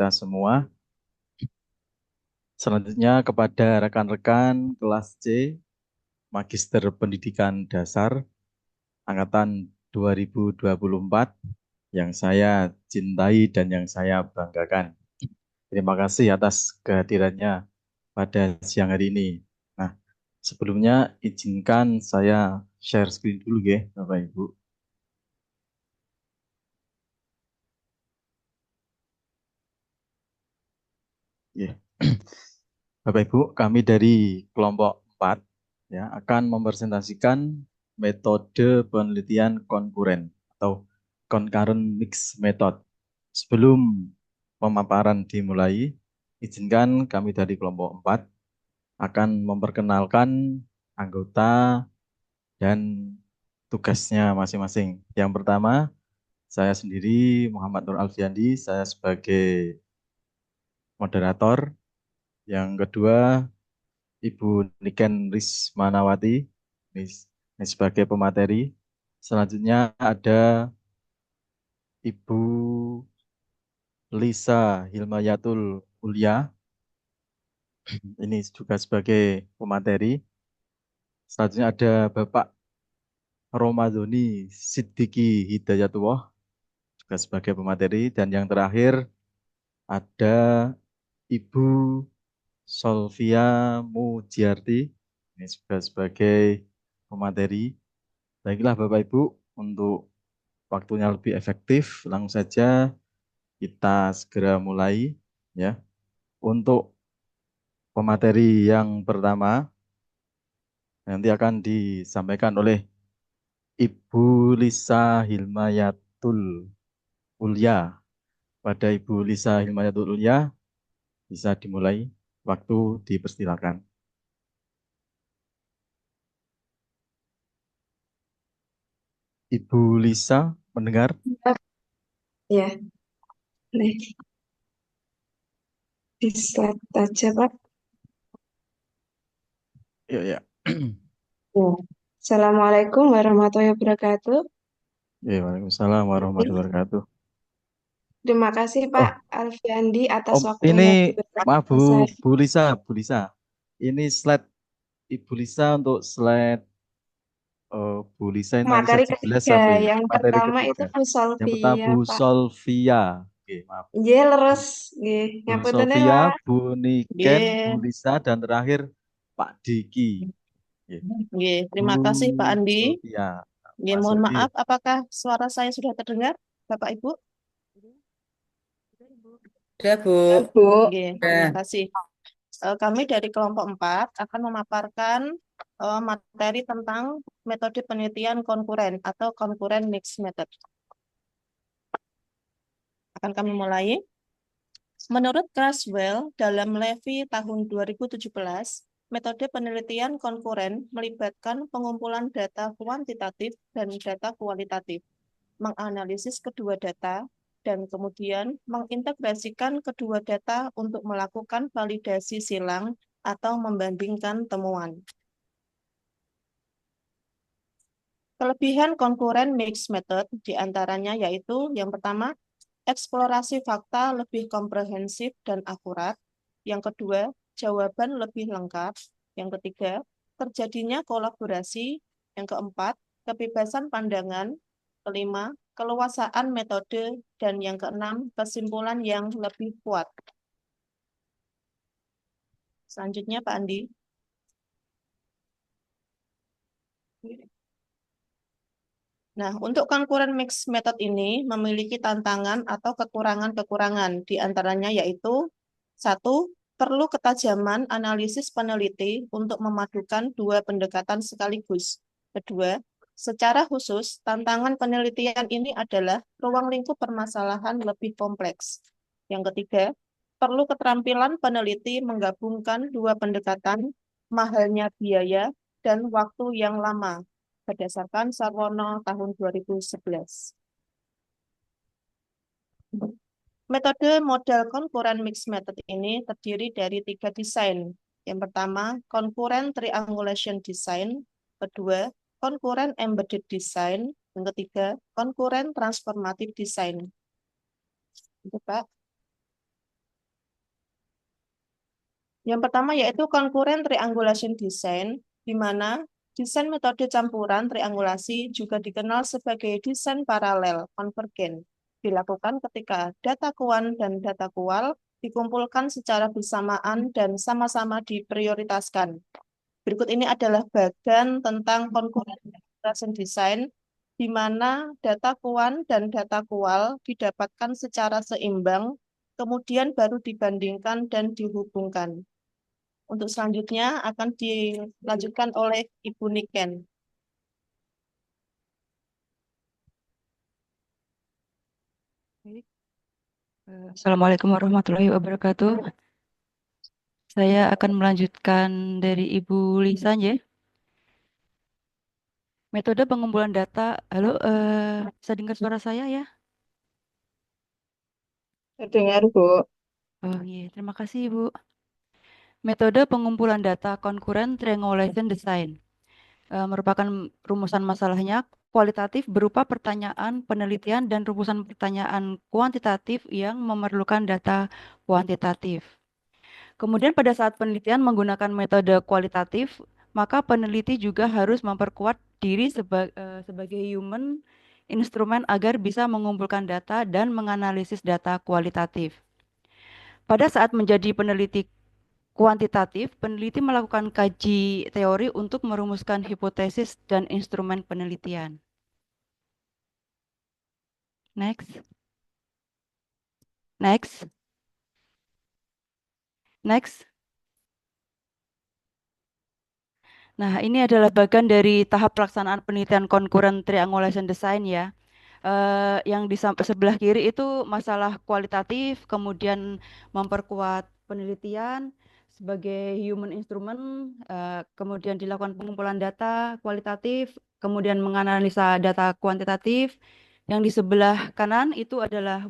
kita semua. Selanjutnya kepada rekan-rekan kelas C, Magister Pendidikan Dasar, Angkatan 2024, yang saya cintai dan yang saya banggakan. Terima kasih atas kehadirannya pada siang hari ini. Nah, sebelumnya izinkan saya share screen dulu ya, Bapak Ibu. Ya. Bapak Ibu, kami dari kelompok 4 ya, akan mempresentasikan metode penelitian konkuren atau concurrent mixed method. Sebelum pemaparan dimulai, izinkan kami dari kelompok 4 akan memperkenalkan anggota dan tugasnya masing-masing. Yang pertama, saya sendiri Muhammad Nur Alfiandi, saya sebagai moderator. Yang kedua, Ibu Niken Rismanawati ini sebagai pemateri. Selanjutnya ada Ibu Lisa Hilmayatul Ulia, ini juga sebagai pemateri. Selanjutnya ada Bapak Romadhoni Siddiqui Hidayatullah, juga sebagai pemateri. Dan yang terakhir ada Ibu Solvia Mujiarti, ini juga sebagai pemateri. Baiklah Bapak Ibu, untuk waktunya lebih efektif, langsung saja kita segera mulai ya. Untuk pemateri yang pertama nanti akan disampaikan oleh Ibu Lisa Hilmayatul Ulia. Pada Ibu Lisa Hilmayatul Ulia bisa dimulai, waktu dipersilakan. Ibu Lisa mendengar? Ya, nih di slide aja, Pak. Ya, ya. Ya. Assalamualaikum warahmatullahi wabarakatuh. Ya, Waalaikumsalam warahmatullahi wabarakatuh. Terima kasih Pak Oh, Alfiandi atas Om, ini waktunya diberikan maaf ke saya. Bu Lisa, Bu Lisa. Ini slide Ibu Lisa untuk slide Bu Lisa ini nggak bisa Materi jelas ketiga, apa ya? yang Materi pertama itu ketiga. Bu Yang pertama Solvia, Bu Pak. Solvia. Oke, maaf. Nggih, leres. Nggih, Bu ngapunten Solvia, Pak. Bu Niken, Bu Nggih, Lisa, dan terakhir Pak Diki. Oke. nggih. Bu Terima kasih Pak Andi. Solvia. Nggih, Masuk. mohon Oke. maaf, apakah suara saya sudah terdengar, Bapak Ibu? Sudah, Bu. Bu. Nggih, terima Sudah. kasih. Kami dari kelompok 4 akan memaparkan materi tentang metode penelitian konkuren atau konkuren mixed method. Akan kami mulai. Menurut Creswell, dalam Levy tahun 2017, metode penelitian konkuren melibatkan pengumpulan data kuantitatif dan data kualitatif, menganalisis kedua data, dan kemudian mengintegrasikan kedua data untuk melakukan validasi silang atau membandingkan temuan. Kelebihan konkuren mixed method diantaranya yaitu yang pertama, eksplorasi fakta lebih komprehensif dan akurat. Yang kedua, jawaban lebih lengkap. Yang ketiga, terjadinya kolaborasi. Yang keempat, kebebasan pandangan. Kelima, keluasaan metode. Dan yang keenam, kesimpulan yang lebih kuat. Selanjutnya, Pak Andi. Nah, untuk concurrent mixed method ini memiliki tantangan atau kekurangan-kekurangan. Di antaranya yaitu, satu, perlu ketajaman analisis peneliti untuk memadukan dua pendekatan sekaligus. Kedua, secara khusus, tantangan penelitian ini adalah ruang lingkup permasalahan lebih kompleks. Yang ketiga, perlu keterampilan peneliti menggabungkan dua pendekatan, mahalnya biaya, dan waktu yang lama berdasarkan Sarwono tahun 2011. Metode model concurrent mixed method ini terdiri dari 3 desain. Yang pertama, concurrent triangulation design. Kedua, concurrent embedded design. Yang ketiga, concurrent transformative design. Itu, Pak. Yang pertama yaitu concurrent triangulation design, di mana desain metode campuran triangulasi juga dikenal sebagai desain paralel konvergen. Dilakukan ketika data kuan dan data kual dikumpulkan secara bersamaan dan sama-sama diprioritaskan. Berikut ini adalah bagian tentang concurrent triangulation design, di mana data kuan dan data kual didapatkan secara seimbang, kemudian baru dibandingkan dan dihubungkan. Untuk selanjutnya akan dilanjutkan oleh Ibu Niken. Baik. Assalamualaikum warahmatullahi wabarakatuh. Saya akan melanjutkan dari Ibu Lisa ya. Metode pengumpulan data. Halo, bisa dengar suara saya ya? Terdengar, Bu. Oh iya, terima kasih Ibu. Metode pengumpulan data concurrent triangulation design merupakan rumusan masalahnya kualitatif berupa pertanyaan, penelitian, dan rumusan pertanyaan kuantitatif yang memerlukan data kuantitatif. Kemudian pada saat penelitian menggunakan metode kualitatif, maka peneliti juga harus memperkuat diri sebagai human instrumen agar bisa mengumpulkan data dan menganalisis data kualitatif. Pada saat menjadi peneliti kuantitatif, peneliti melakukan kaji teori untuk merumuskan hipotesis dan instrumen penelitian. Next. Next. Next. Nah, ini adalah bagian dari tahap pelaksanaan penelitian concurrent triangulation design ya. Yang di sebelah kiri itu masalah kualitatif, kemudian memperkuat penelitian sebagai human instrument, kemudian dilakukan pengumpulan data kualitatif, kemudian menganalisa data kuantitatif. Yang di sebelah kanan itu adalah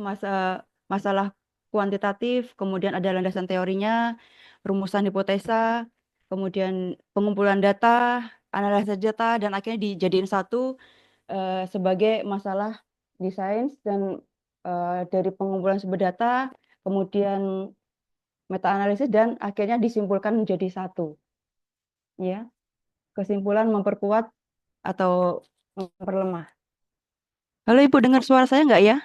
masalah kuantitatif, kemudian ada landasan teorinya, rumusan hipotesa, kemudian pengumpulan data, analisis data, dan akhirnya dijadiin satu sebagai masalah desain dan dari pengumpulan sumber data, kemudian meta-analisis dan akhirnya disimpulkan menjadi satu. Ya, kesimpulan memperkuat atau memperlemah. Halo Ibu, dengar suara saya nggak ya?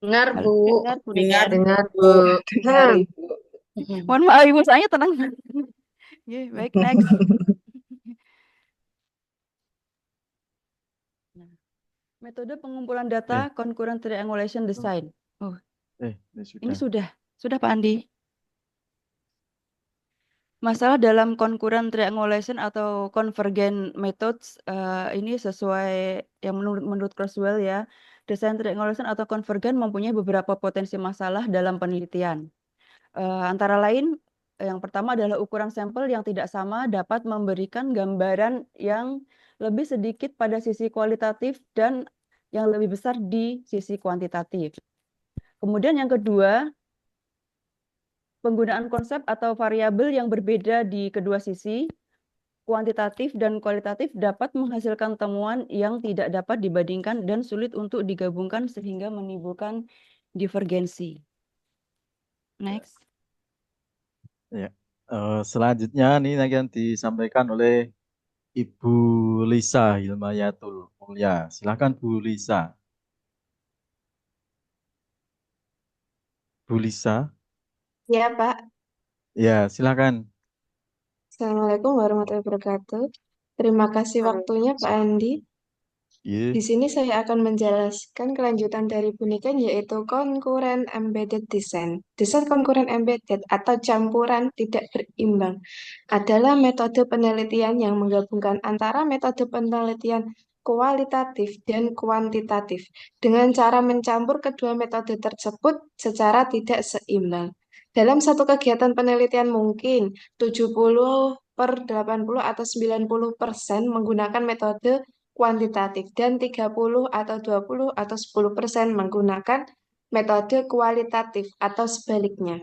Dengar, Halo. Bu. Dengar, Bu Niken. Dengar, Bu. Dengar, Ibu. Mohon maaf Ibu, saya tenang. Ya, baik, next. Nah, metode pengumpulan data concurrent triangulation design. Oh, ini sudah Pak Andi. Masalah dalam concurrent triangulation atau convergent methods ini sesuai yang menurut Kurzweil ya. Desain triangulation atau convergent mempunyai beberapa potensi masalah dalam penelitian. Antara lain, yang pertama adalah ukuran sampel yang tidak sama dapat memberikan gambaran yang lebih sedikit pada sisi kualitatif dan yang lebih besar di sisi kuantitatif. Kemudian yang kedua, penggunaan konsep atau variabel yang berbeda di kedua sisi, kuantitatif dan kualitatif dapat menghasilkan temuan yang tidak dapat dibandingkan dan sulit untuk digabungkan sehingga menimbulkan divergensi. Next. Ya. Selanjutnya ini akan disampaikan oleh Ibu Lisa Hilmayatul Mulia. Silakan Bu Lisa. Bu Lisa. Ya, Pak. Ya, silakan. Assalamualaikum warahmatullahi wabarakatuh. Terima kasih waktunya, Pak Andi. Iya. Di sini saya akan menjelaskan kelanjutan dari bunikan yaitu concurrent embedded design. Desain concurrent embedded atau campuran tidak berimbang adalah metode penelitian yang menggabungkan antara metode penelitian kualitatif dan kuantitatif dengan cara mencampur kedua metode tersebut secara tidak seimbang. Dalam satu kegiatan penelitian mungkin 70/80 atau 90% menggunakan metode kuantitatif dan 30 atau 20 atau 10% menggunakan metode kualitatif atau sebaliknya.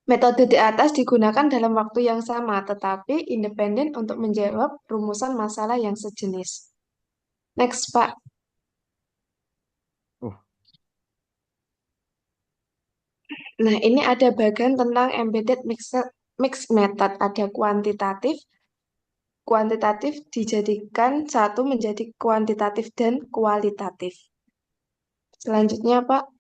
Metode di atas digunakan dalam waktu yang sama tetapi independen untuk menjawab rumusan masalah yang sejenis. Next, Pak. Oh, Nah, ini ada bagian tentang embedded mixed method. Ada kuantitatif. Kuantitatif dijadikan satu menjadi kuantitatif dan kualitatif. Selanjutnya, Pak.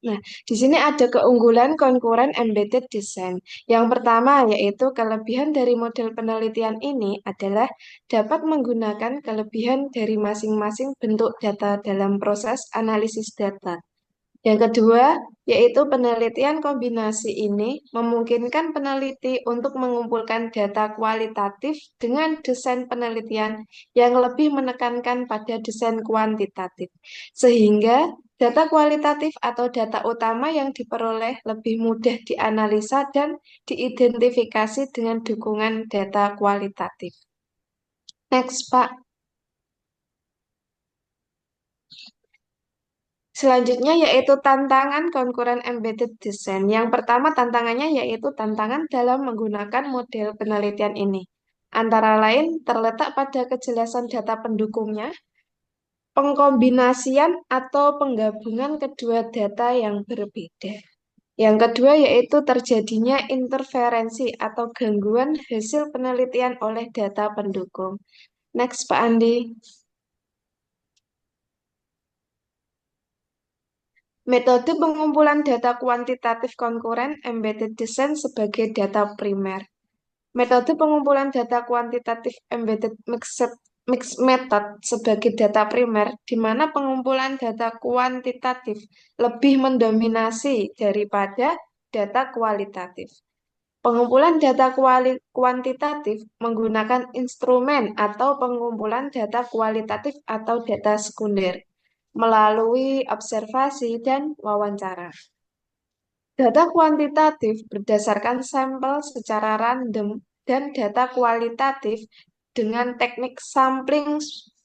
Nah, di sini ada keunggulan konkuren embedded design. Yang pertama yaitu kelebihan dari model penelitian ini adalah dapat menggunakan kelebihan dari masing-masing bentuk data dalam proses analisis data. Yang kedua, yaitu penelitian kombinasi ini memungkinkan peneliti untuk mengumpulkan data kualitatif dengan desain penelitian yang lebih menekankan pada desain kuantitatif, sehingga data kualitatif atau data utama yang diperoleh lebih mudah dianalisa dan diidentifikasi dengan dukungan data kualitatif. Next, Pak. Selanjutnya yaitu tantangan konkuren embedded design. Yang pertama tantangannya yaitu tantangan dalam menggunakan model penelitian ini. Antara lain terletak pada kejelasan data pendukungnya, pengkombinasian atau penggabungan kedua data yang berbeda. Yang kedua yaitu terjadinya interferensi atau gangguan hasil penelitian oleh data pendukung. Next, Pak Andi. Metode pengumpulan data kuantitatif konkuren embedded design sebagai data primer. Metode pengumpulan data kuantitatif embedded mixed method sebagai data primer, di mana pengumpulan data kuantitatif lebih mendominasi daripada data kualitatif. Pengumpulan data kuantitatif menggunakan instrumen atau pengumpulan data kualitatif atau data sekunder melalui observasi dan wawancara. Data kuantitatif berdasarkan sampel secara random dan data kualitatif dengan teknik sampling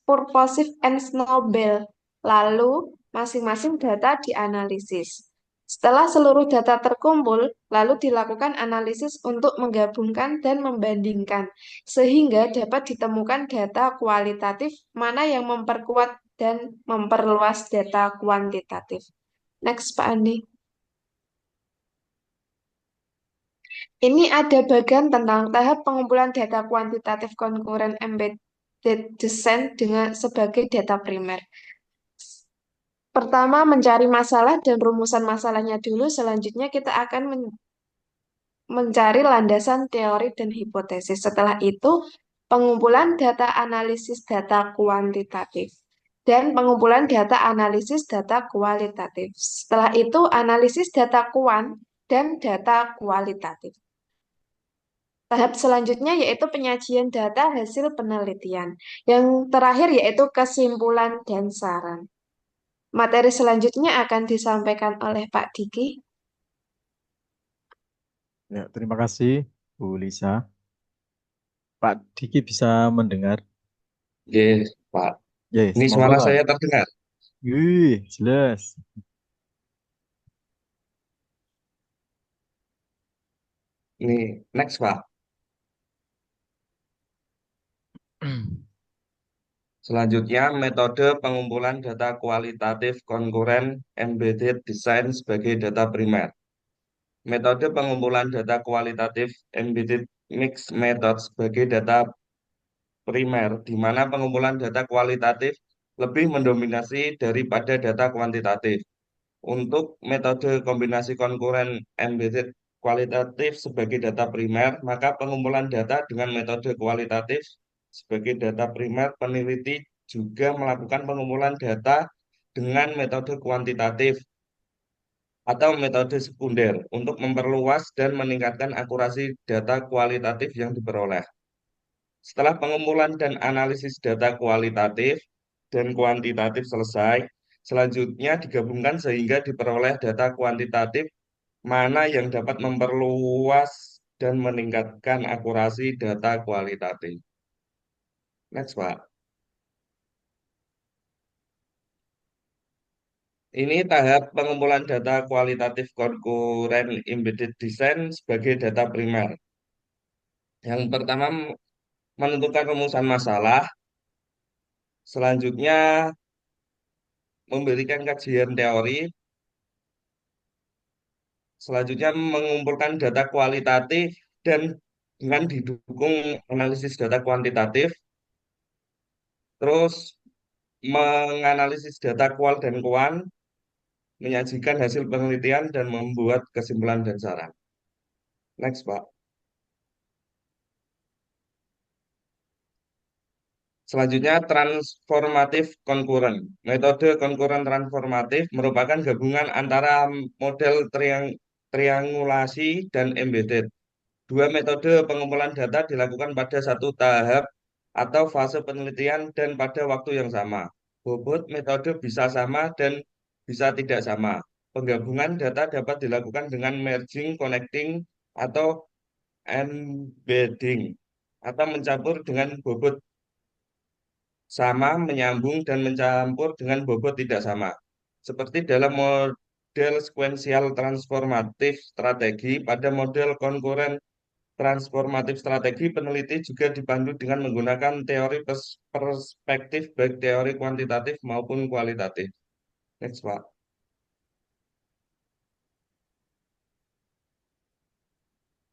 purposive and snowball. Lalu, masing-masing data dianalisis. Setelah seluruh data terkumpul, lalu dilakukan analisis untuk menggabungkan dan membandingkan, sehingga dapat ditemukan data kualitatif mana yang memperkuat dan memperluas data kuantitatif. Next, Pak Andi. Ini ada bagian tentang tahap pengumpulan data kuantitatif konkuren embedded design dengan sebagai data primer. Pertama, mencari masalah dan rumusan masalahnya dulu. Selanjutnya kita akan mencari landasan teori dan hipotesis. Setelah itu, pengumpulan data analisis data kuantitatif dan pengumpulan data analisis data kualitatif. Setelah itu, analisis data kuant dan data kualitatif. Tahap selanjutnya yaitu penyajian data hasil penelitian. Yang terakhir yaitu kesimpulan dan saran. Materi selanjutnya akan disampaikan oleh Pak Diki. Ya, terima kasih Bu Lisa. Pak Diki bisa mendengar? Oke, Pak. Yes, Ini monggo suara lah. saya terdengar. Wih, jelas. Ini next, Pak. Selanjutnya, metode pengumpulan data kualitatif konkuren embedded design sebagai data primer. Metode pengumpulan data kualitatif embedded mixed method sebagai data primer, di mana pengumpulan data kualitatif lebih mendominasi daripada data kuantitatif. Untuk metode kombinasi konkuren embedded kualitatif sebagai data primer, maka pengumpulan data dengan metode kualitatif sebagai data primer, peneliti juga melakukan pengumpulan data dengan metode kuantitatif atau metode sekunder untuk memperluas dan meningkatkan akurasi data kualitatif yang diperoleh. Setelah pengumpulan dan analisis data kualitatif dan kuantitatif selesai, selanjutnya digabungkan sehingga diperoleh data kuantitatif mana yang dapat memperluas dan meningkatkan akurasi data kualitatif. Next, Pak. Ini tahap pengumpulan data kualitatif konkuren embedded design sebagai data primer. Yang pertama, menentukan rumusan masalah. Selanjutnya, memberikan kajian teori. Selanjutnya mengumpulkan data kualitatif dan dengan didukung analisis data kuantitatif, terus menganalisis data kual dan kuan, menyajikan hasil penelitian dan membuat kesimpulan dan saran. Next, Pak. Selanjutnya, transformatif konkuren. Metode konkuren transformatif merupakan gabungan antara model triangulasi dan embedded. Dua metode pengumpulan data dilakukan pada satu tahap atau fase penelitian dan pada waktu yang sama. Bobot metode bisa sama dan bisa tidak sama. Penggabungan data dapat dilakukan dengan merging, connecting, atau embedding, atau mencampur dengan bobot sama, menyambung, dan mencampur dengan bobot tidak sama. Seperti dalam model sekuensial transformatif strategi, pada model konkuren transformatif strategi, peneliti juga dipandu dengan menggunakan teori perspektif baik teori kuantitatif maupun kualitatif. Next, Pak.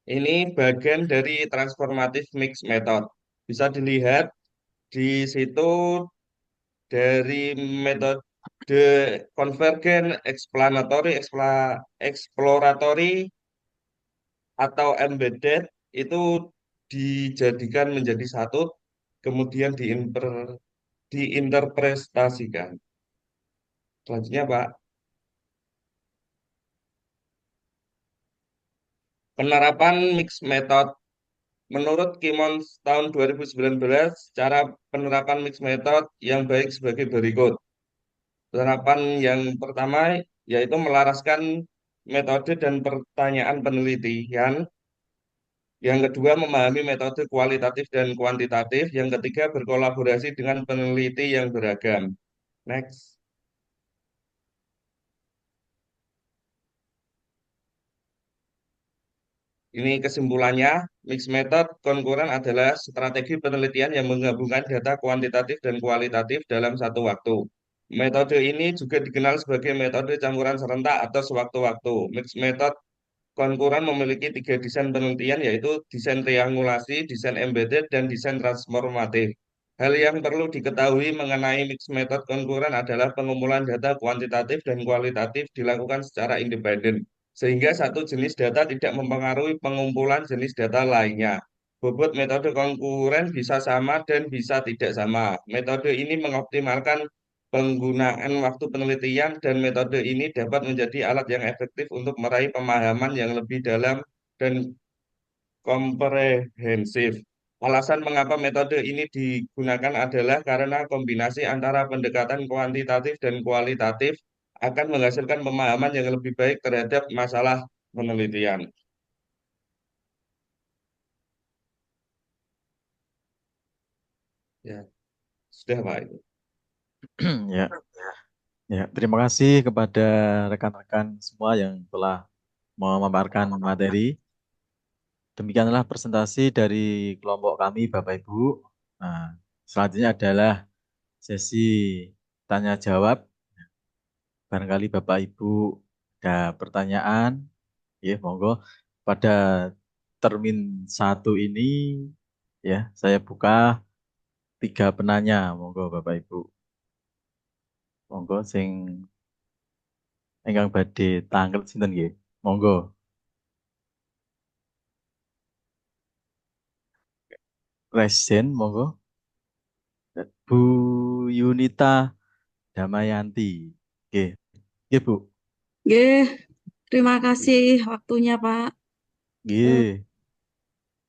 Ini bagian dari transformatif mix method. Bisa dilihat di situ dari metode konvergen, explanatory, exploratory, atau embedded itu dijadikan menjadi satu, kemudian diinterpretasikan. Selanjutnya, Pak, penerapan mix method. Menurut Kimons tahun 2019, cara penerapan mix method yang baik sebagai berikut. Penerapan yang pertama yaitu melaraskan metode dan pertanyaan penelitian. Yang kedua, memahami metode kualitatif dan kuantitatif. Yang ketiga, berkolaborasi dengan peneliti yang beragam. Next. Ini kesimpulannya, mixed method konkuren adalah strategi penelitian yang menggabungkan data kuantitatif dan kualitatif dalam satu waktu. Metode ini juga dikenal sebagai metode campuran serentak atau sewaktu-waktu. Mixed method konkuren memiliki tiga desain penelitian, yaitu desain triangulasi, desain embedded, dan desain transformatif. Hal yang perlu diketahui mengenai mixed method konkuren adalah pengumpulan data kuantitatif dan kualitatif dilakukan secara independen, sehingga satu jenis data tidak mempengaruhi pengumpulan jenis data lainnya. Bobot metode konkuren bisa sama dan bisa tidak sama. Metode ini mengoptimalkan penggunaan waktu penelitian, dan metode ini dapat menjadi alat yang efektif untuk meraih pemahaman yang lebih dalam dan komprehensif. Alasan mengapa metode ini digunakan adalah karena kombinasi antara pendekatan kuantitatif dan kualitatif akan menghasilkan pemahaman yang lebih baik terhadap masalah penelitian. Ya, sudah Pak itu. Ya, ya. Terima kasih kepada rekan-rekan semua yang telah memaparkan materi. Demikianlah presentasi dari kelompok kami, Bapak Ibu. Nah, selanjutnya adalah sesi tanya jawab. Barangkali Bapak Ibu ada pertanyaan, ya monggo. Pada termin 1 ini, ya saya buka 3 penanya, monggo Bapak Ibu. Monggo sing ingkang badhe tanglet sinten nggih? Monggo. Presiden, monggo. Bu Yunita Damayanti. Nggih. Nggih, Bu. Nggih, terima kasih waktunya, Pak. Nggih.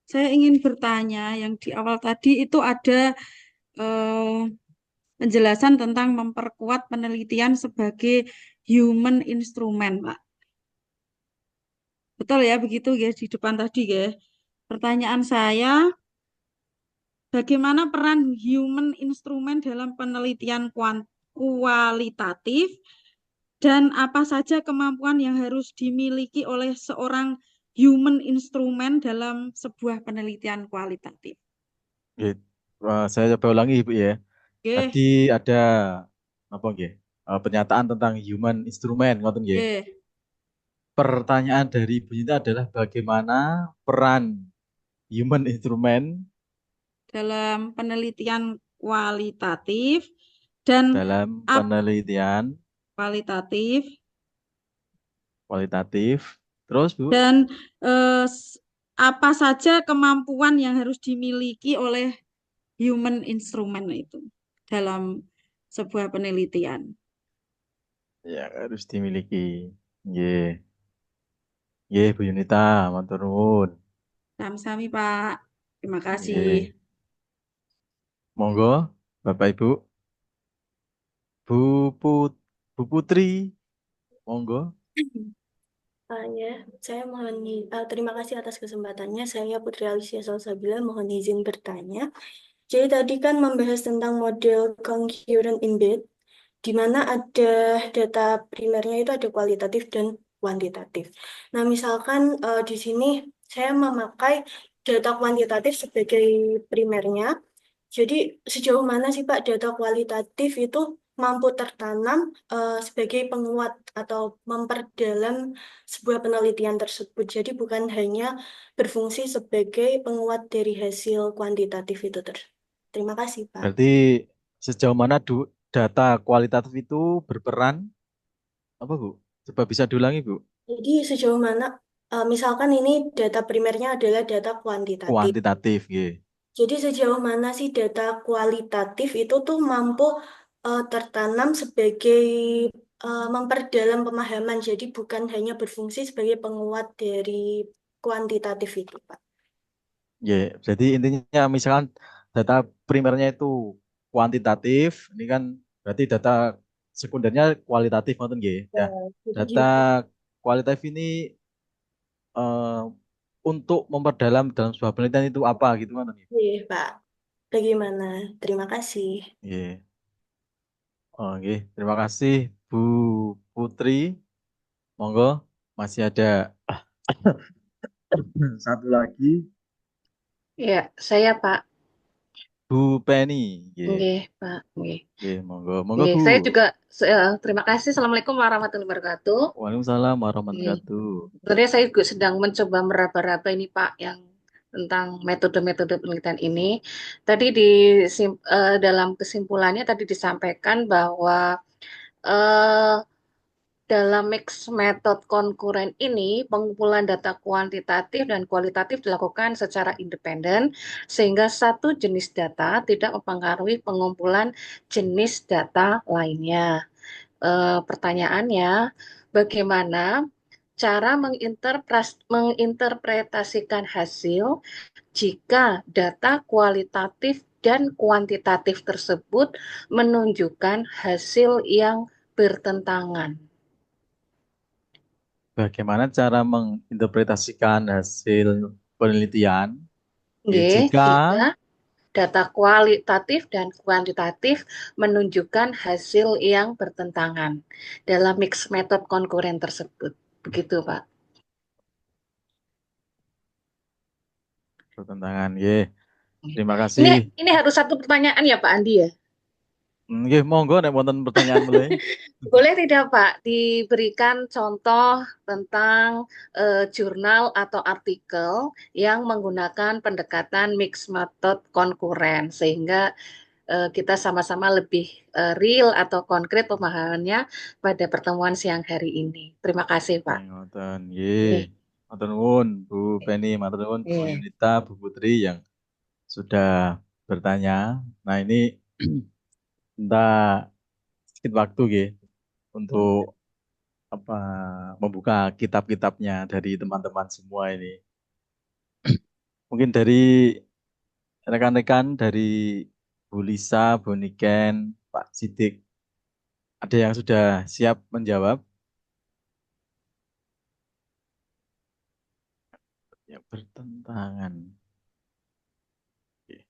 Saya ingin bertanya, yang di awal tadi itu ada eh, penjelasan tentang memperkuat penelitian sebagai human instrument, Pak. Betul ya, begitu ya di depan tadi ya. Pertanyaan saya, bagaimana peran human instrument dalam penelitian kualitatif dan apa saja kemampuan yang harus dimiliki oleh seorang human instrument dalam sebuah penelitian kualitatif? Nggih. Saya coba ulangi, Ibu ya. Oke, Tadi ada apa nggih? Pernyataan tentang human instrument ngoten nggih. oke. pertanyaan dari Ibu Yunita adalah bagaimana peran human instrument dalam penelitian kualitatif dan dalam ap- penelitian kualitatif kualitatif. Terus, Bu? dan apa saja kemampuan yang harus dimiliki oleh human instrument itu dalam sebuah penelitian. Ya, harus dimiliki. Nggih. Nggih, Bu Yunita, matur nuwun. Sami-sami, Pak. Terima kasih. Nggih. Monggo, Bapak Ibu. Bu Put Bu Putri, monggo. Ya, saya terima kasih atas kesempatannya. Saya Putri Alicia Salsabila, mohon izin bertanya. Jadi tadi kan membahas tentang model concurrent embed, di mana ada data primernya itu ada kualitatif dan kuantitatif. Nah, misalkan di sini saya memakai data kuantitatif sebagai primernya. Jadi sejauh mana sih Pak data kualitatif itu mampu tertanam sebagai penguat atau memperdalam sebuah penelitian tersebut. Jadi bukan hanya berfungsi sebagai penguat dari hasil kuantitatif itu. Terima kasih Pak. Berarti sejauh mana data kualitatif itu berperan apa, Bu? Coba bisa diulangi, Bu? Jadi sejauh mana, misalkan ini data primernya adalah data kuantitatif. Kuantitatif, nggih. Jadi sejauh mana sih data kualitatif itu tuh mampu tertanam sebagai memperdalam pemahaman. Jadi bukan hanya berfungsi sebagai penguat dari kuantitatif itu, Pak. Nggih, jadi intinya misalkan data primernya itu kuantitatif, ini kan berarti data sekundernya kualitatif ngoten nggih. Ya, Nah, jadi data gimana? kualitatif ini eh, untuk memperdalam dalam sebuah penelitian itu apa gitu kan? Iya, Pak. Bagaimana? Terima kasih. Nggih. Oh, nggih. Terima kasih Bu Putri. Monggo masih ada satu lagi Ya, saya Pak. Bu Penny. Nggih. Nggih, Pak. Nggih. Nggih, monggo. Monggo Nggih, Bu. saya juga terima kasih. Assalamualaikum warahmatullahi wabarakatuh. Waalaikumsalam warahmatullahi Nggih. wabarakatuh. Sebenarnya saya juga sedang mencoba meraba-raba ini Pak yang tentang metode-metode penelitian ini. Tadi dalam kesimpulannya tadi disampaikan bahwa eh, dalam mix method konkuren ini, pengumpulan data kuantitatif dan kualitatif dilakukan secara independen, sehingga satu jenis data tidak mempengaruhi pengumpulan jenis data lainnya. Pertanyaannya, bagaimana cara menginterpretasikan hasil jika data kualitatif dan kuantitatif tersebut menunjukkan hasil yang bertentangan? Bagaimana cara menginterpretasikan hasil penelitian? Nggih, Jika jika data kualitatif dan kuantitatif menunjukkan hasil yang bertentangan dalam mix method konkuren tersebut. Begitu, Pak. bertentangan, nggih. Terima Ini kasih. ini harus satu pertanyaan ya, Pak Andi ya? Nggih, monggo nek wonten pertanyaan mulai. Boleh tidak, Pak, diberikan contoh tentang jurnal atau artikel yang menggunakan pendekatan mix method konkuren sehingga kita sama-sama lebih real atau konkret pemahamannya pada pertemuan siang hari ini. Terima kasih, Pak. Ngoten, nggih. Nih, Matur nuwun Bu Penny, matur nuwun Bu nih. Yunita, Bu Putri yang sudah bertanya. Nah, ini minta sedikit waktu nggih untuk apa membuka kitab-kitabnya dari teman-teman semua ini. Mungkin dari rekan-rekan dari Bu Lisa, Bu Niken, Pak Sidik, ada yang sudah siap menjawab? Yang bertentangan. Oke.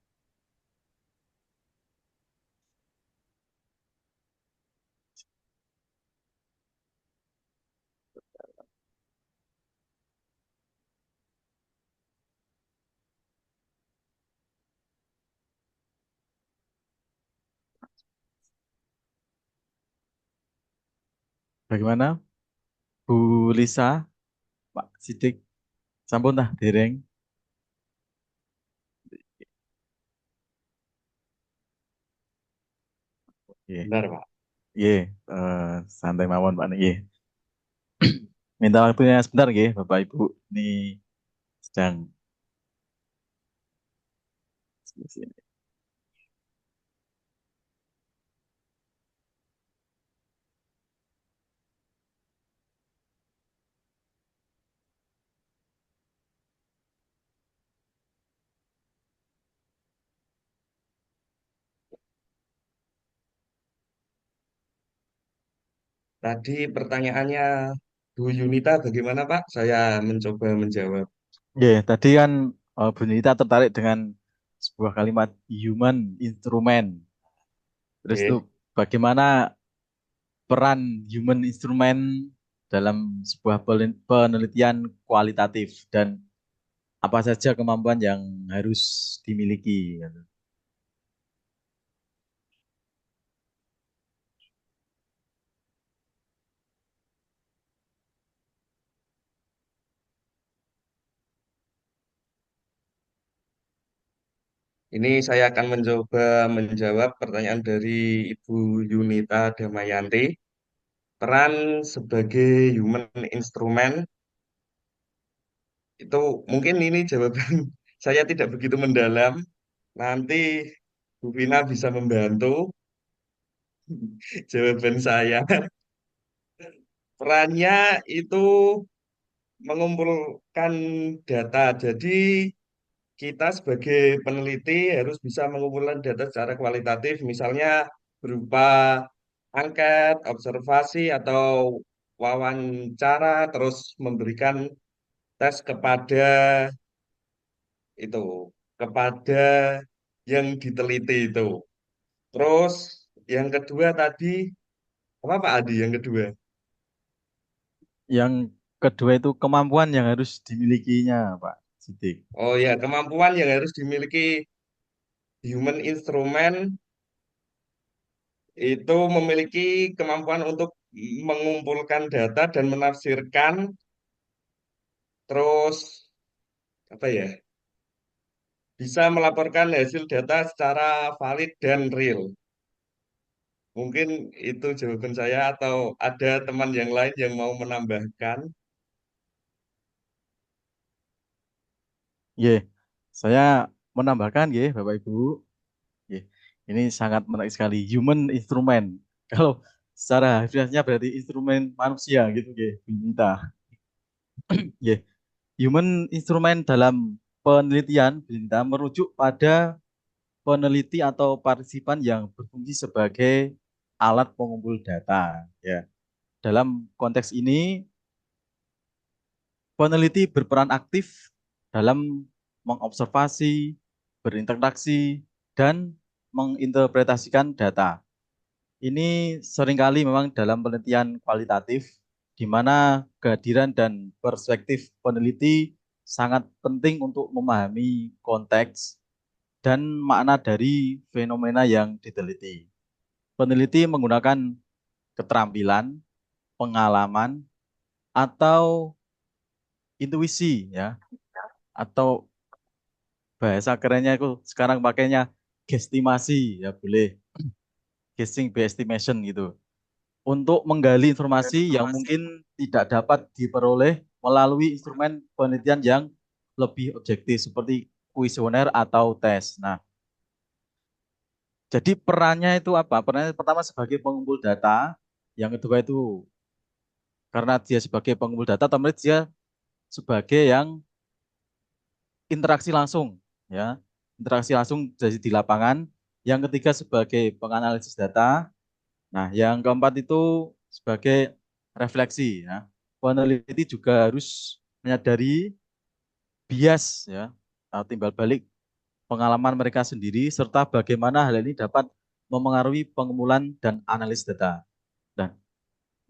Bagaimana, Bu Lisa? Pak Sidik, sampun tah dereng. Nggih. Benar, Pak. Nggih, santai mawon Pak nggih. Minta waktunya sebentar nggih, Bapak Ibu. Ini sedang sini. Tadi pertanyaannya Bu Yunita bagaimana, Pak? Saya mencoba menjawab. Nggih, tadi kan Bu Nita tertarik dengan sebuah kalimat human instrument. Terus itu Oke. bagaimana peran human instrument dalam sebuah penelitian kualitatif dan apa saja kemampuan yang harus dimiliki. Ini saya akan mencoba menjawab pertanyaan dari Ibu Yunita Damayanti. Peran sebagai human instrument itu mungkin ini jawaban saya tidak begitu mendalam. Nanti Bu Vina bisa membantu jawaban saya. Perannya itu mengumpulkan data. Jadi kita sebagai peneliti harus bisa mengumpulkan data secara kualitatif, misalnya berupa angket, observasi, atau wawancara, terus memberikan tes kepada itu, kepada yang diteliti itu. Terus yang kedua tadi, apa Pak Adi yang kedua? Yang kedua itu kemampuan yang harus dimilikinya, Pak Sidik. Oh ya, kemampuan yang harus dimiliki human instrument itu memiliki kemampuan untuk mengumpulkan data dan menafsirkan, terus apa ya, bisa melaporkan hasil data secara valid dan real. Mungkin itu jawaban saya atau ada teman yang lain yang mau menambahkan. Nggih, saya menambahkan nggih, Bapak Ibu. Nggih, ini sangat menarik sekali. Human instrument. Kalau secara harfiahnya berarti instrumen manusia gitu nggih, Bu Nita. Nggih. Human instrument dalam penelitian Bu Nita merujuk pada peneliti atau partisipan yang berfungsi sebagai alat pengumpul data. Ya, dalam konteks ini peneliti berperan aktif dalam mengobservasi, berinteraksi, dan menginterpretasikan data. Ini seringkali memang dalam penelitian kualitatif, di mana kehadiran dan perspektif peneliti sangat penting untuk memahami konteks dan makna dari fenomena yang diteliti. Peneliti menggunakan keterampilan, pengalaman, atau intuisi ya, atau bahasa kerennya itu sekarang pakainya gestimasi ya boleh, guessing by estimation gitu. Untuk menggali informasi yang mungkin tidak dapat diperoleh melalui instrumen penelitian yang lebih objektif seperti kuesioner atau tes. Nah, jadi perannya itu apa? Perannya pertama sebagai pengumpul data, yang kedua itu karena dia sebagai pengumpul data, otomatis dia sebagai yang interaksi langsung, ya, interaksi langsung jadi di lapangan. Yang ketiga sebagai penganalisis data. Nah, yang keempat itu sebagai refleksi, ya. Peneliti juga harus menyadari bias, ya, atau timbal balik pengalaman mereka sendiri serta bagaimana hal ini dapat memengaruhi pengumpulan dan analisis data. Dan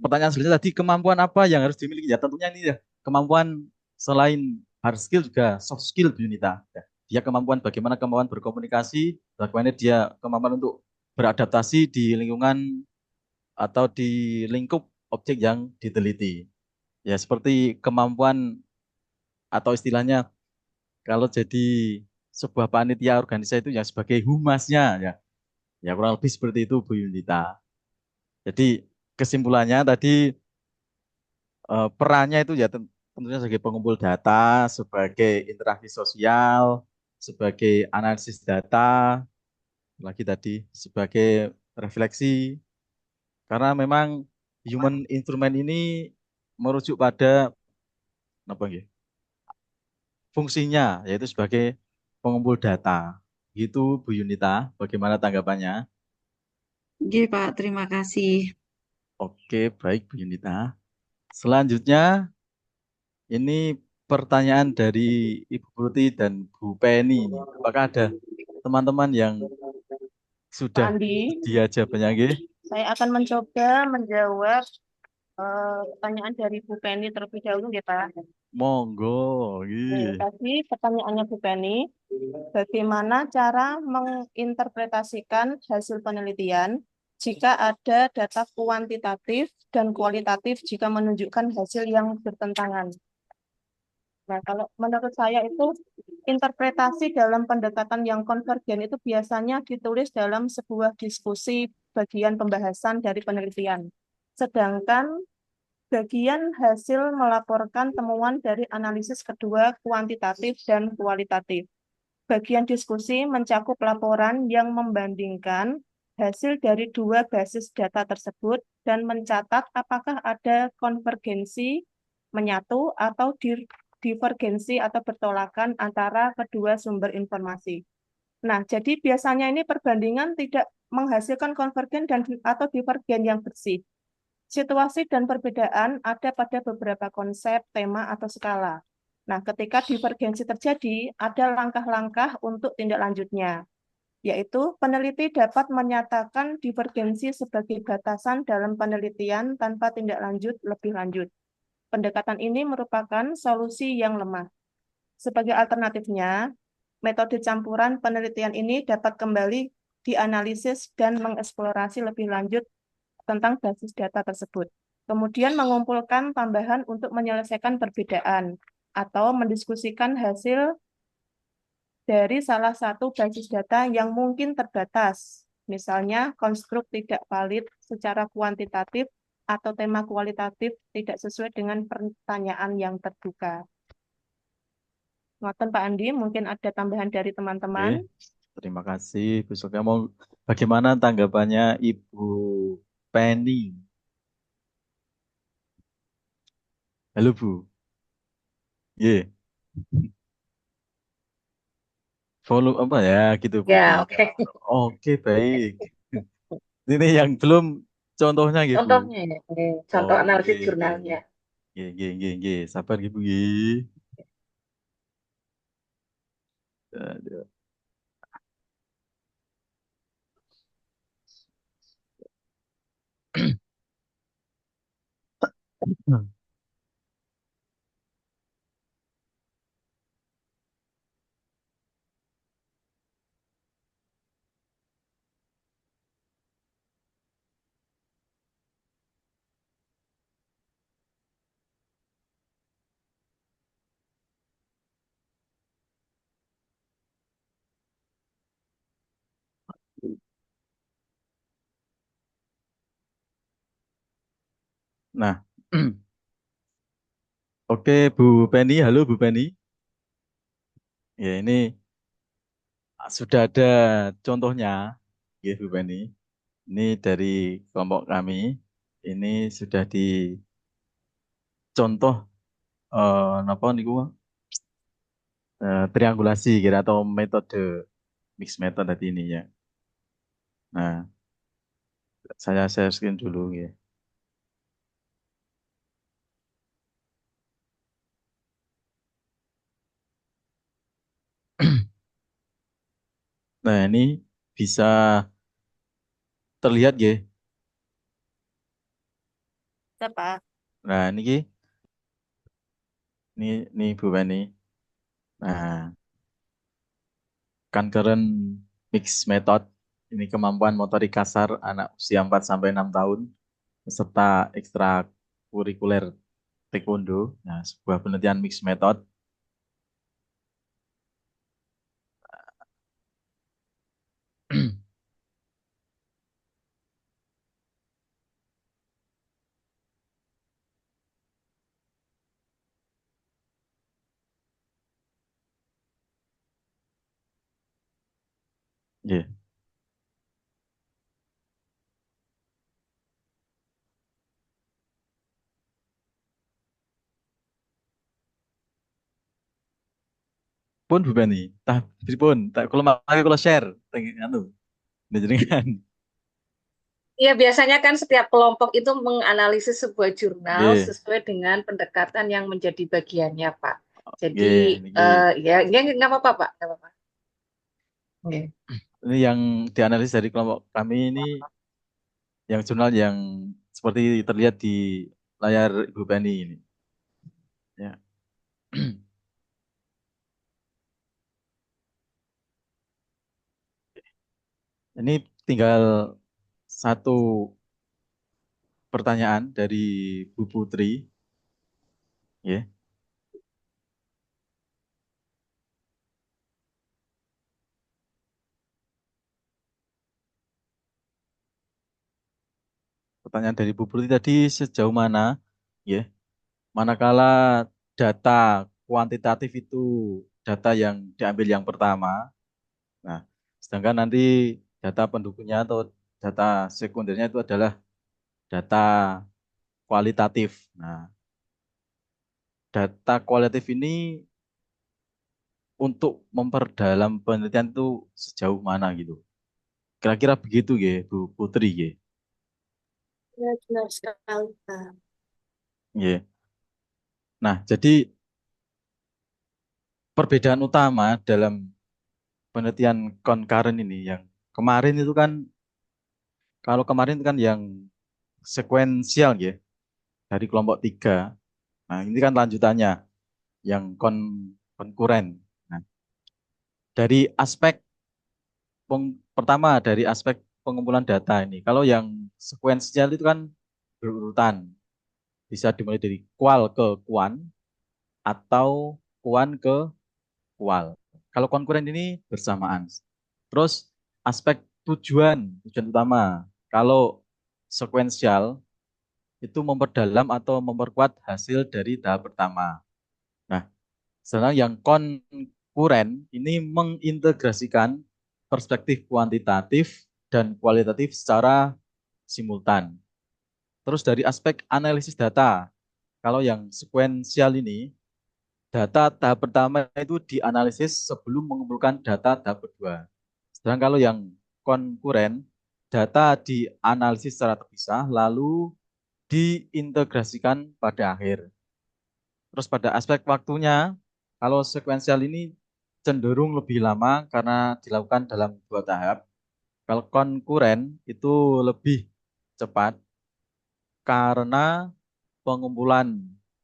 pertanyaan selanjutnya tadi kemampuan apa yang harus dimiliki? Ya tentunya ini ya kemampuan selain hard skill juga soft skill Bu Yunita. Ya, dia kemampuan bagaimana kemampuan berkomunikasi, bagaimana dia kemampuan untuk beradaptasi di lingkungan atau di lingkup objek yang diteliti. Ya seperti kemampuan atau istilahnya kalau jadi sebuah panitia organisasi itu yang sebagai humasnya ya. Ya kurang lebih seperti itu Bu Yunita. Jadi kesimpulannya tadi perannya itu ya tentunya sebagai pengumpul data, sebagai interaksi sosial, sebagai analisis data, lagi tadi sebagai refleksi. Karena memang human instrument ini merujuk pada apa ya, fungsinya yaitu sebagai pengumpul data. Gitu Bu Yunita, bagaimana tanggapannya? Oke, Pak, terima kasih. Oke, baik Bu Yunita. Selanjutnya ini pertanyaan dari Ibu Putri dan Bu Penny ini. Apakah ada teman-teman yang Pak sudah Andi, sedia jawabannya? Nggih? saya akan mencoba menjawab pertanyaan dari Bu Penny terlebih dahulu ya Pak. Monggo, nggih. Tadi pertanyaannya Bu Penny, bagaimana cara menginterpretasikan hasil penelitian jika ada data kuantitatif dan kualitatif jika menunjukkan hasil yang bertentangan? Nah, kalau menurut saya itu interpretasi dalam pendekatan yang konvergen itu biasanya ditulis dalam sebuah diskusi bagian pembahasan dari penelitian. Sedangkan bagian hasil melaporkan temuan dari analisis kedua kuantitatif dan kualitatif. Bagian diskusi mencakup laporan yang membandingkan hasil dari dua basis data tersebut dan mencatat apakah ada konvergensi, menyatu, atau divergensi atau bertolakan antara kedua sumber informasi. Nah, jadi biasanya ini perbandingan tidak menghasilkan konvergen dan atau divergen yang bersih. Situasi dan perbedaan ada pada beberapa konsep, tema, atau skala. Nah, ketika divergensi terjadi, ada langkah-langkah untuk tindak lanjutnya, yaitu peneliti dapat menyatakan divergensi sebagai batasan dalam penelitian tanpa tindak lanjut lebih lanjut. Pendekatan ini merupakan solusi yang lemah. Sebagai alternatifnya, metode campuran penelitian ini dapat kembali dianalisis dan mengeksplorasi lebih lanjut tentang basis data tersebut. Kemudian mengumpulkan tambahan untuk menyelesaikan perbedaan atau mendiskusikan hasil dari salah satu basis data yang mungkin terbatas. Misalnya, konstruk tidak valid secara kuantitatif atau tema kualitatif tidak sesuai dengan pertanyaan yang terbuka. Ngoten Pak Andi, mungkin ada tambahan dari teman-teman. Oke, terima kasih Bu Sofia. Mau bagaimana tanggapannya Ibu Penny? Halo Bu. Iya. Follow apa ya gitu Bu. Ya, oke. Oke, baik. Ini yang belum contohnya gitu Bu. Contohnya ya, ini contoh Oke, analisis oke. jurnalnya. Nggih, nggih, nggih, nggih. Sabar gitu, nggih. Aduh. Nah, oke Bu Penny, halo Bu Penny. Ya ini sudah ada contohnya, ya Bu Penny. Ini dari kelompok kami. Ini sudah dicontoh napa niku triangulasi kira atau metode mix method tadi ini ya. Nah, saya share screen dulu ya. Nah, ini bisa terlihat ya. Ya, Pak. Nah, ini Bu Penny. Nah, concurrent mix method ini kemampuan motorik kasar anak usia 4 sampai 6 tahun peserta ekstrakurikuler taekwondo. Nah, sebuah penelitian mixed method. Nggih. Pun Bu Beni, tah pripun? Tak kalau mangke kula share teng anu. Njenengan. Iya, biasanya kan setiap kelompok itu menganalisis sebuah jurnal Nggih, sesuai dengan pendekatan yang menjadi bagiannya, Pak. Jadi, nggih niki. ya nggak apa-apa, Pak. Nggak apa-apa. Oke. Ini yang dianalisis dari kelompok kami ini yang jurnal yang seperti terlihat di layar Ibu Beni ini. Ya. Ini tinggal satu pertanyaan dari Bu Putri. Ya. Pertanyaan dari Bu Putri tadi sejauh mana? Ya. Manakala data kuantitatif itu data yang diambil yang pertama. Nah, sedangkan nanti data pendukungnya atau data sekundernya itu adalah data kualitatif. Nah, data kualitatif ini untuk memperdalam penelitian itu sejauh mana gitu. Kira-kira begitu ya, Bu Putri ya. Ya, benar sekali, Pak. Ya. Nah, jadi perbedaan utama dalam penelitian concurrent ini yang kemarin itu kan, kalau kemarin itu kan yang sekuensial ya, dari kelompok 3. Nah, ini kan lanjutannya yang konkuren. Nah, dari aspek pertama dari aspek pengumpulan data ini. Kalau yang sekuensial itu kan berurutan. Bisa dimulai dari kual ke kuan atau kuan ke kual. Kalau konkuren ini bersamaan. Terus aspek tujuan utama. Kalau sekuensial itu memperdalam atau memperkuat hasil dari tahap pertama. Nah, sedangkan yang konkuren ini mengintegrasikan perspektif kuantitatif dan kualitatif secara simultan. Terus dari aspek analisis data, kalau yang sekuensial ini, data tahap pertama itu dianalisis sebelum mengumpulkan data tahap kedua. Sedangkan kalau yang konkuren, data dianalisis secara terpisah, lalu diintegrasikan pada akhir. Terus pada aspek waktunya, kalau sekuensial ini cenderung lebih lama karena dilakukan dalam 2 tahap. Kalau konkuren itu lebih cepat karena pengumpulan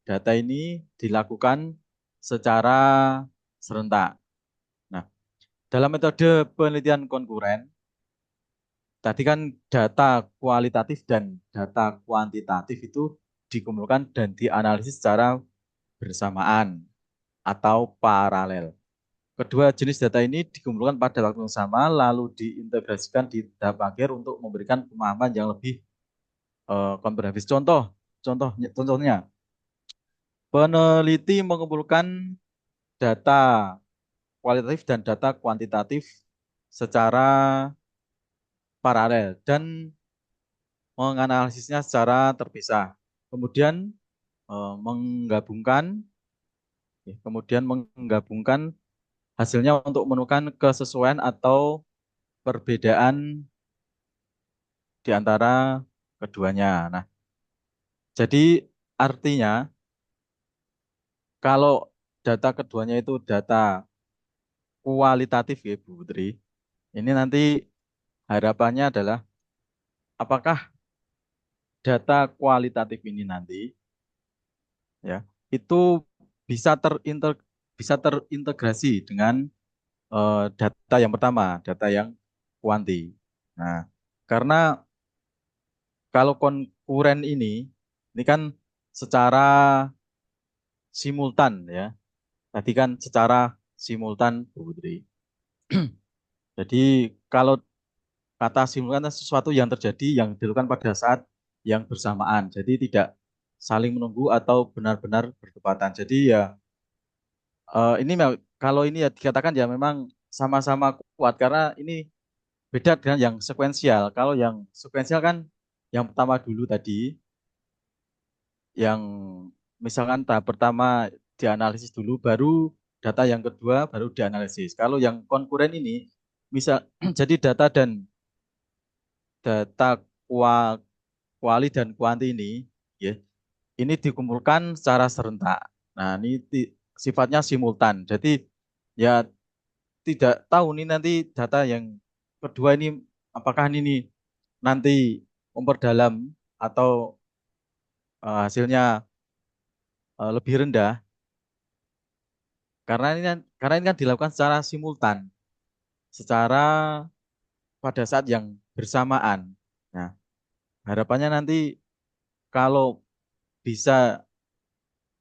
data ini dilakukan secara serentak. Nah, dalam metode penelitian konkuren, tadi kan data kualitatif dan data kuantitatif itu dikumpulkan dan dianalisis secara bersamaan atau paralel. Kedua jenis data ini dikumpulkan pada waktu yang sama, lalu diintegrasikan di tahap akhir untuk memberikan pemahaman yang lebih komprehensif. Contohnya, peneliti mengumpulkan data kualitatif dan data kuantitatif secara paralel dan menganalisisnya secara terpisah. Kemudian menggabungkan, hasilnya untuk menemukan kesesuaian atau perbedaan di antara keduanya. Nah, jadi artinya kalau data keduanya itu data kualitatif ya Bu Putri, ini nanti harapannya adalah apakah data kualitatif ini nanti ya itu bisa terintegrasi dengan data yang pertama, data yang kuanti. Nah, karena kalau konkuren ini kan secara simultan ya. Tadi kan secara simultan, Bu Putri. Jadi kalau kata simultan adalah sesuatu yang terjadi yang dilakukan pada saat yang bersamaan. Jadi tidak saling menunggu atau benar-benar bertepatan. Jadi ya ini kalau ini ya dikatakan ya memang sama-sama kuat karena ini beda dengan yang sekuensial. Kalau yang sekuensial kan yang pertama dulu tadi, yang misalkan tahap pertama dianalisis dulu, baru data yang kedua baru dianalisis. Kalau yang konkuren ini misal jadi data kuali dan kuanti ini ya ini dikumpulkan secara serentak. Nah, ini sifatnya simultan. Jadi ya tidak tahu nih nanti data yang kedua ini apakah ini nanti memperdalam atau hasilnya lebih rendah karena ini kan dilakukan secara simultan, secara pada saat yang bersamaan. Nah, harapannya nanti kalau bisa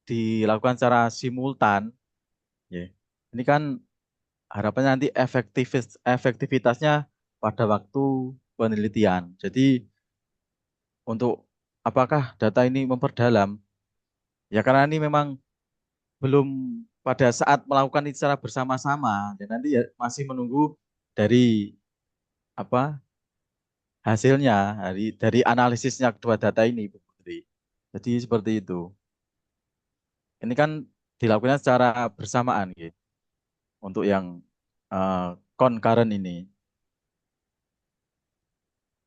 dilakukan secara simultan, ya, ini kan harapannya nanti efektivitasnya pada waktu penelitian. Jadi untuk apakah data ini memperdalam? Ya karena ini memang belum pada saat melakukan itu secara bersama-sama. Dan nanti ya masih menunggu dari apa hasilnya dari analisisnya kedua data ini, Bu Putri. Jadi seperti itu. Ini kan dilakukan secara bersamaan gitu untuk yang eh, concurrent ini.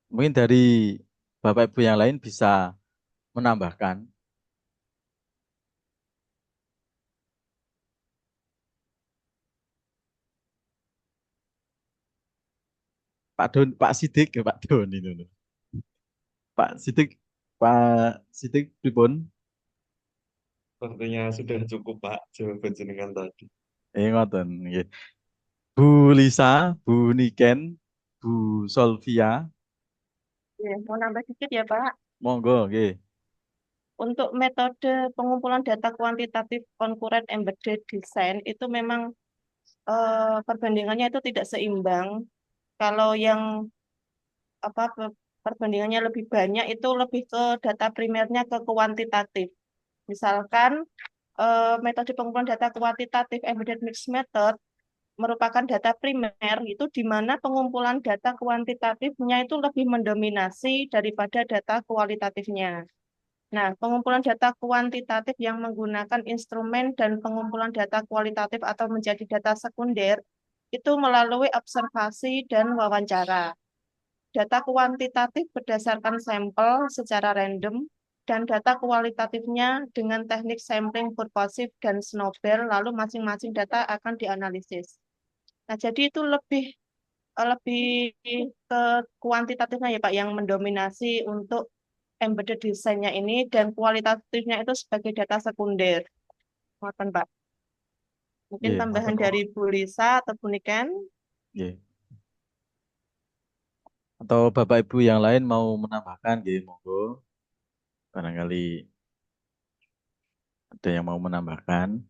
Mungkin dari Bapak Ibu yang lain bisa menambahkan. Pak Sidik, Pak Don ini dulu. Pak Sidik, Pak Sidik pripun? Sepertinya sudah cukup Pak jawaban jenengan tadi. Ngoten nggih. Bu Lisa, Bu Niken, Bu Solvia, Oke, mau nambah sedikit ya, Pak. monggo nggih. Untuk metode pengumpulan data kuantitatif konkuren embedded design itu memang perbandingannya itu tidak seimbang. Kalau yang perbandingannya lebih banyak itu lebih ke data primernya ke kuantitatif. Misalkan metode pengumpulan data kuantitatif embedded mixed method merupakan data primer itu di mana pengumpulan data kuantitatifnya itu lebih mendominasi daripada data kualitatifnya. Nah, pengumpulan data kuantitatif yang menggunakan instrumen dan pengumpulan data kualitatif atau menjadi data sekunder itu melalui observasi dan wawancara. Data kuantitatif berdasarkan sampel secara random dan data kualitatifnya dengan teknik sampling purposive dan Snowball, lalu masing-masing data akan dianalisis. Nah, jadi itu lebih ke kuantitatifnya ya Pak yang mendominasi untuk embedded desainnya ini dan kualitatifnya itu sebagai data sekunder. Mohon Pak. Mungkin Nggih, tambahan ngoten. dari Bu Lisa atau Bu Niken. Nggih. Atau Bapak Ibu yang lain mau menambahkan nggih, monggo. Barangkali ada yang mau menambahkan.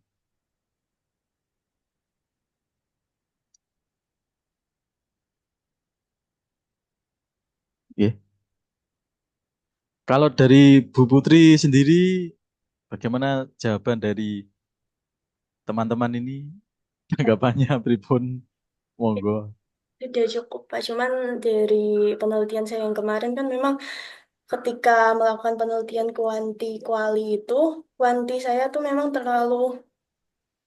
Nggih. Kalau dari Bu Putri sendiri, bagaimana jawaban dari teman-teman ini? Tanggapannya pripun? Monggo. Sudah cukup, Pak. Cuman dari penelitian saya yang kemarin kan memang ketika melakukan penelitian kuali itu, kuanti saya tuh memang terlalu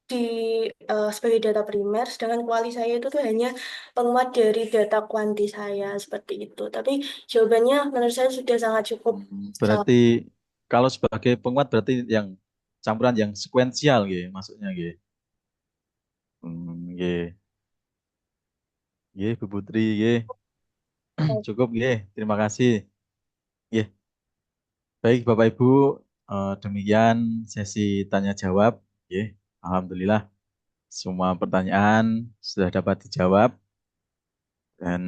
di sebagai data primer, sedangkan kuali saya itu tuh hanya penguat dari data kuanti saya seperti itu. Tapi jawabannya menurut saya sudah sangat cukup. Berarti kalau sebagai penguat berarti yang campuran yang sekuensial gitu, maksudnya gitu. Nggih. Nggih, Bu Putri, nggih. Cukup nggih. Terima kasih. Nggih. Baik Bapak Ibu, demikian sesi tanya jawab. Nggih. Alhamdulillah semua pertanyaan sudah dapat dijawab dan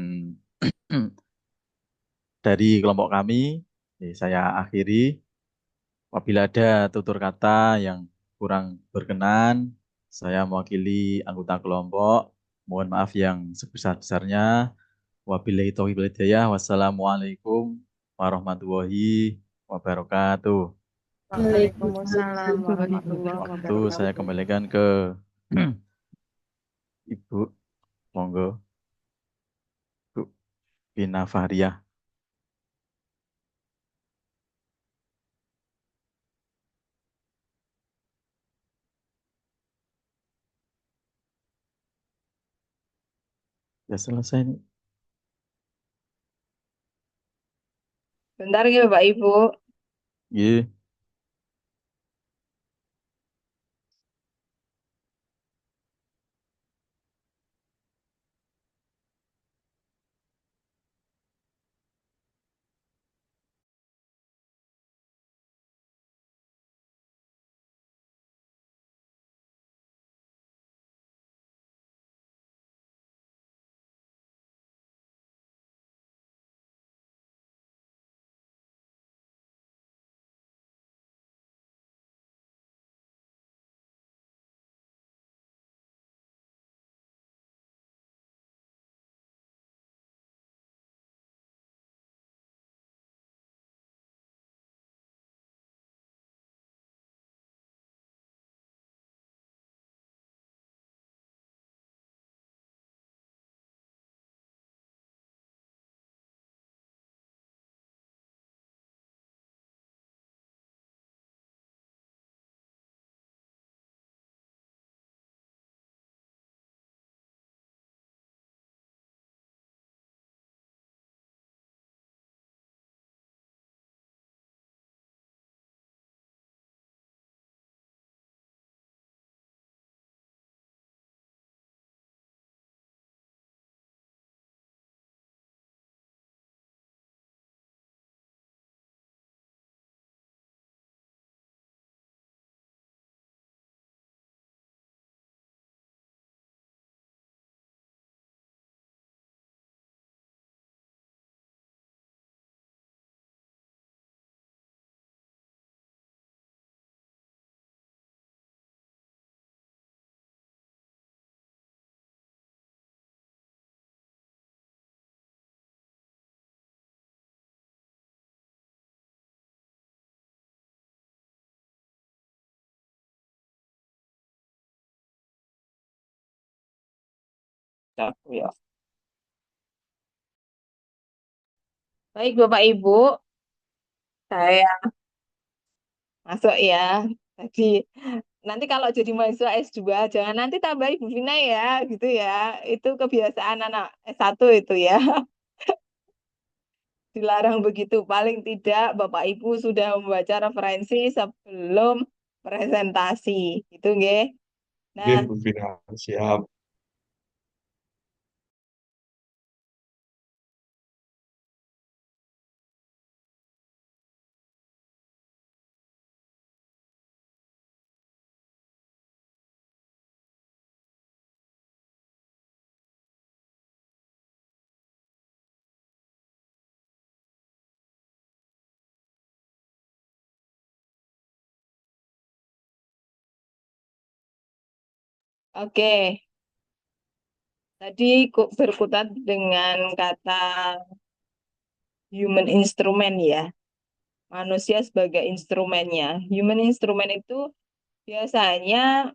dari kelompok kami saya akhiri. Apabila ada tutur kata yang kurang berkenan, saya mewakili anggota kelompok. Mohon maaf yang sebesar-besarnya. Wabillahi taufiq wal hidayah. Wassalamualaikum warahmatullahi wabarakatuh. Waalaikumsalam warahmatullahi Waktu saya wabarakatuh. kembalikan ke Ibu, monggo, Bu Vina Fahriyah. Ya selesai nih. Bentar ya Bapak Ibu. Iya. Ya. Baik Bapak Ibu, saya masuk ya. Jadi nanti kalau jadi mahasiswa S2 jangan nanti tambah Ibu Vina ya, gitu ya. Itu kebiasaan anak S1 itu ya. Dilarang begitu. Paling tidak Bapak Ibu sudah membaca referensi sebelum presentasi. Gitu nggih. Oke, Nah, Bu Vina, siap. oke. Tadi berkutat dengan kata human instrument ya. Manusia sebagai instrumennya. Human instrument itu biasanya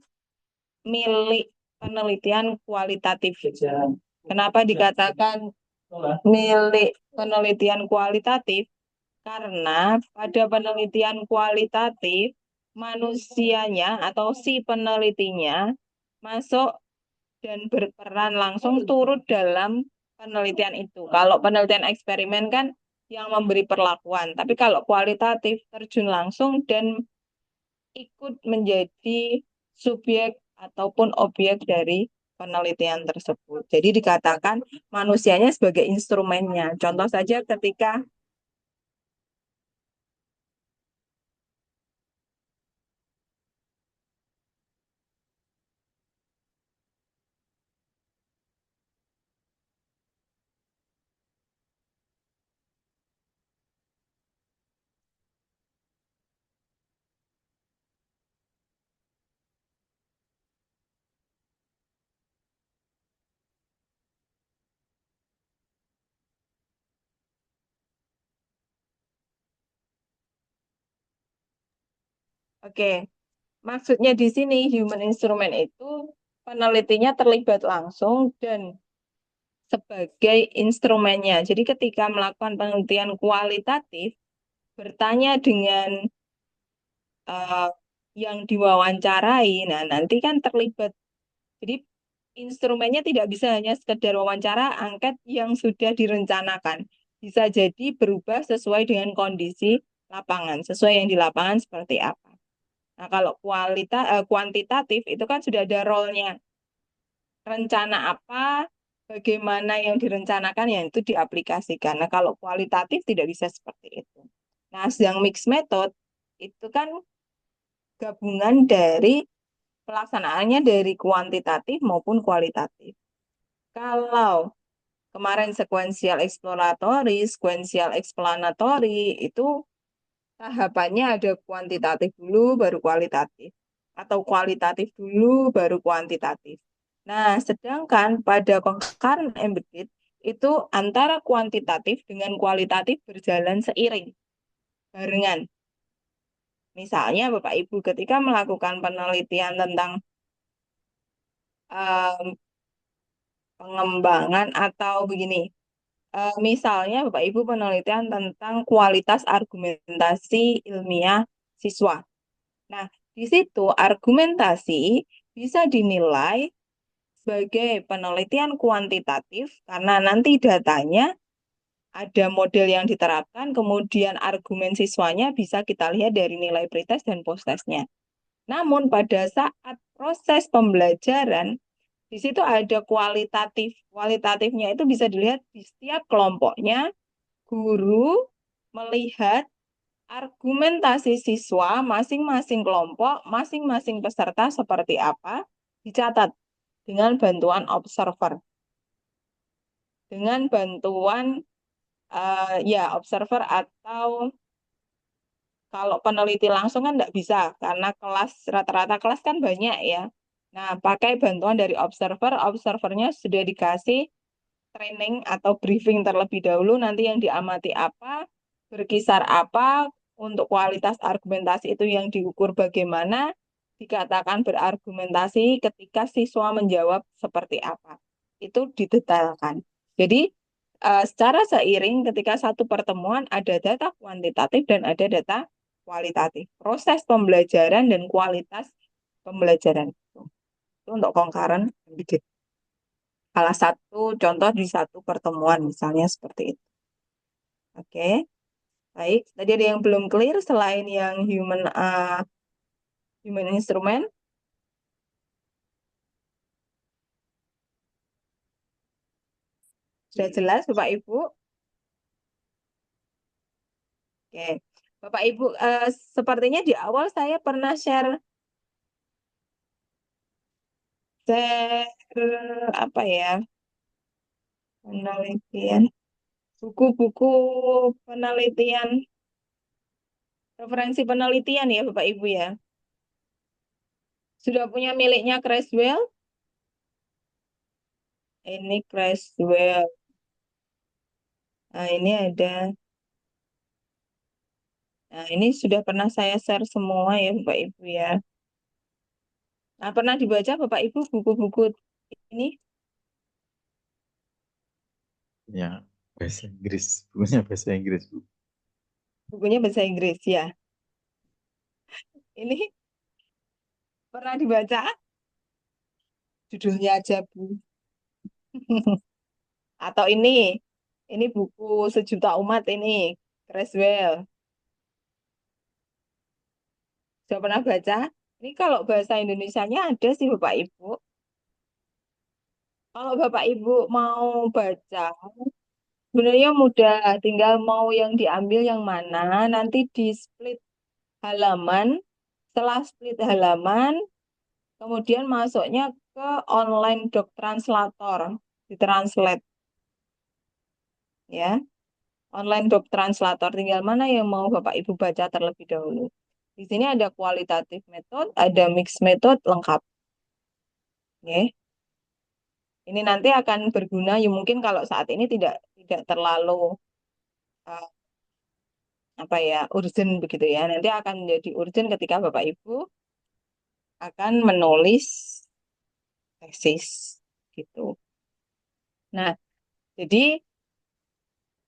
milik penelitian kualitatif. Kenapa dikatakan milik penelitian kualitatif? Karena pada penelitian kualitatif, manusianya atau si penelitinya masuk dan berperan langsung turut dalam penelitian itu. Kalau penelitian eksperimen kan yang memberi perlakuan, tapi kalau kualitatif terjun langsung dan ikut menjadi subjek ataupun objek dari penelitian tersebut. Jadi dikatakan manusianya sebagai instrumennya. Contoh saja ketika Oke, maksudnya di sini human instrument itu penelitinya terlibat langsung dan sebagai instrumennya. Jadi ketika melakukan penelitian kualitatif, bertanya dengan eh, yang diwawancarai, nah nanti kan terlibat. Jadi instrumennya tidak bisa hanya sekedar wawancara angket yang sudah direncanakan. Bisa jadi berubah sesuai dengan kondisi lapangan, sesuai yang di lapangan seperti apa. Nah, kalau kuantitatif itu kan sudah ada role-nya. Rencana apa, bagaimana yang direncanakan, yang itu diaplikasikan. Nah, kalau kualitatif tidak bisa seperti itu. Nah, sedang mixed method itu kan gabungan dari pelaksanaannya dari kuantitatif maupun kualitatif. Kalau kemarin sequential exploratory, sequential explanatory, itu tahapannya ada kuantitatif dulu baru kualitatif. Atau kualitatif dulu baru kuantitatif. Nah, sedangkan pada concurrent embedded itu antara kuantitatif dengan kualitatif berjalan seiring, barengan. Misalnya Bapak Ibu ketika melakukan penelitian tentang em, pengembangan atau begini, misalnya Bapak Ibu penelitian tentang kualitas argumentasi ilmiah siswa. Nah, di situ argumentasi bisa dinilai sebagai penelitian kuantitatif karena nanti datanya ada model yang diterapkan, kemudian argumen siswanya bisa kita lihat dari nilai pretest dan posttestnya. Namun pada saat proses pembelajaran, di situ ada kualitatif. Kualitatifnya itu bisa dilihat di setiap kelompoknya, guru melihat argumentasi siswa masing-masing kelompok, masing-masing peserta seperti apa, dicatat dengan bantuan observer. Dengan bantuan ya observer atau kalau peneliti langsung kan tidak bisa karena kelas rata-rata kelas kan banyak ya. Nah, pakai bantuan dari observer, observernya sudah dikasih training atau briefing terlebih dahulu nanti yang diamati apa, berkisar apa, untuk kualitas argumentasi itu yang diukur bagaimana, dikatakan berargumentasi ketika siswa menjawab seperti apa. Itu didetailkan. Jadi secara seiring ketika satu pertemuan ada data kuantitatif dan ada data kualitatif. Proses pembelajaran dan kualitas pembelajaran. Itu untuk concurrent embedded. Salah satu contoh di satu pertemuan misalnya seperti itu. Oke, baik. Tadi ada yang belum clear selain yang human instrument. Sudah jelas Bapak Ibu? Oke, Bapak Ibu, sepertinya di awal saya pernah share apa ya penelitian, buku-buku penelitian, referensi penelitian ya Bapak Ibu ya. Sudah punya miliknya Creswell? Ini Creswell. Nah, ini ada. Nah, ini sudah pernah saya share semua ya Bapak Ibu ya. Nah, pernah dibaca Bapak Ibu buku-buku ini? Ya, bahasa Inggris. Bukunya bahasa Inggris, Bu. Bukunya bahasa Inggris ya. Ini pernah dibaca? Judulnya aja Bu. Atau ini buku Sejuta Umat ini, Creswell. Sudah pernah baca? Ini kalau bahasa Indonesianya ada sih Bapak Ibu. Kalau Bapak Ibu mau baca, sebenarnya mudah. Tinggal mau yang diambil yang mana, nanti di split halaman. Setelah split halaman, kemudian masuknya ke online doc translator, ditranslate ya. Online doc translator, tinggal mana yang mau Bapak Ibu baca terlebih dahulu. Di sini ada kualitatif method, ada mixed method lengkap. Ya. Ini nanti akan berguna, ya mungkin kalau saat ini tidak terlalu uh, apa ya, urgent begitu ya. Nanti akan menjadi urgent ketika Bapak Ibu akan menulis tesis gitu. Nah, jadi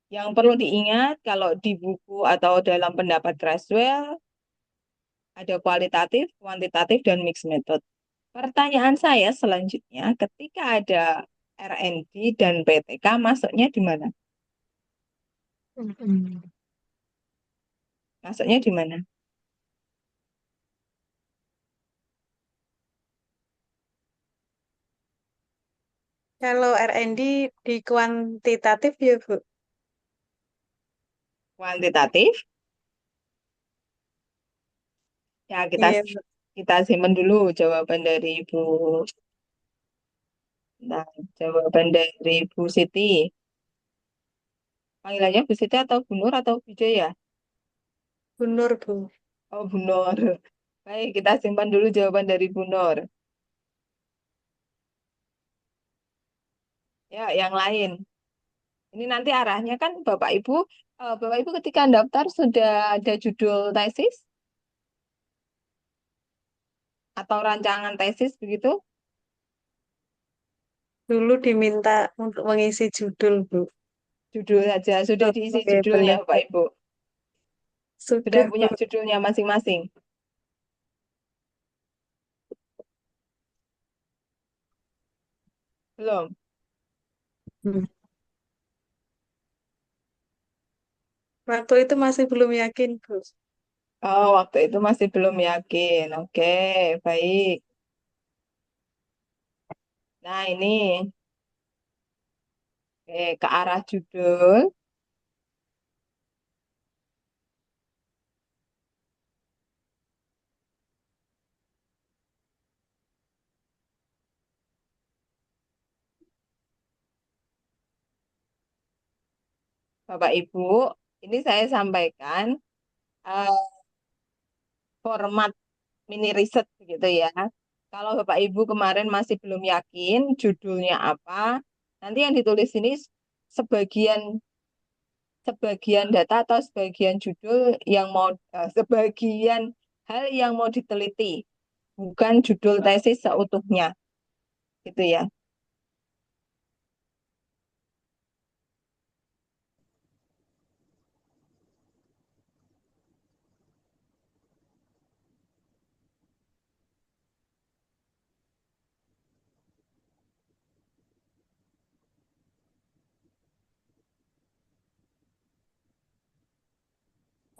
yang perlu diingat kalau di buku atau dalam pendapat Creswell ada kualitatif, kuantitatif, dan mixed method. Pertanyaan saya selanjutnya, ketika ada R&D dan PTK, masuknya di mana? Masuknya di mana? Kalau R&D di kuantitatif ya, Bu. Kuantitatif? Ya, Iya, Bu. kita simpan dulu jawaban dari Ibu. Nah, jawaban dari Bu Siti. Panggilannya Bu Siti atau Bu Nur atau Bu Joya? Bu Nur, Bu. Oh, Bu Nur. Baik, kita simpan dulu jawaban dari Bu Nur. Ya, yang lain. Ini nanti arahnya kan Bapak Ibu ketika daftar sudah ada judul tesis atau rancangan tesis begitu? Dulu diminta untuk mengisi judul, Bu. Judul saja, sudah Oh, diisi iya, judulnya benar. Bapak Ibu. Sudah Sudah, punya Bu. judulnya masing-masing. Belum? Hmm. Waktu itu masih belum yakin, Bu. Oh, waktu itu masih belum yakin. Oke, baik. Nah, ini ke arah judul. Bapak Ibu, ini saya sampaikan eh, format mini riset gitu ya. Kalau Bapak Ibu kemarin masih belum yakin judulnya apa, nanti yang ditulis ini sebagian sebagian data atau sebagian judul yang sebagian hal yang mau diteliti, bukan judul tesis seutuhnya, gitu ya.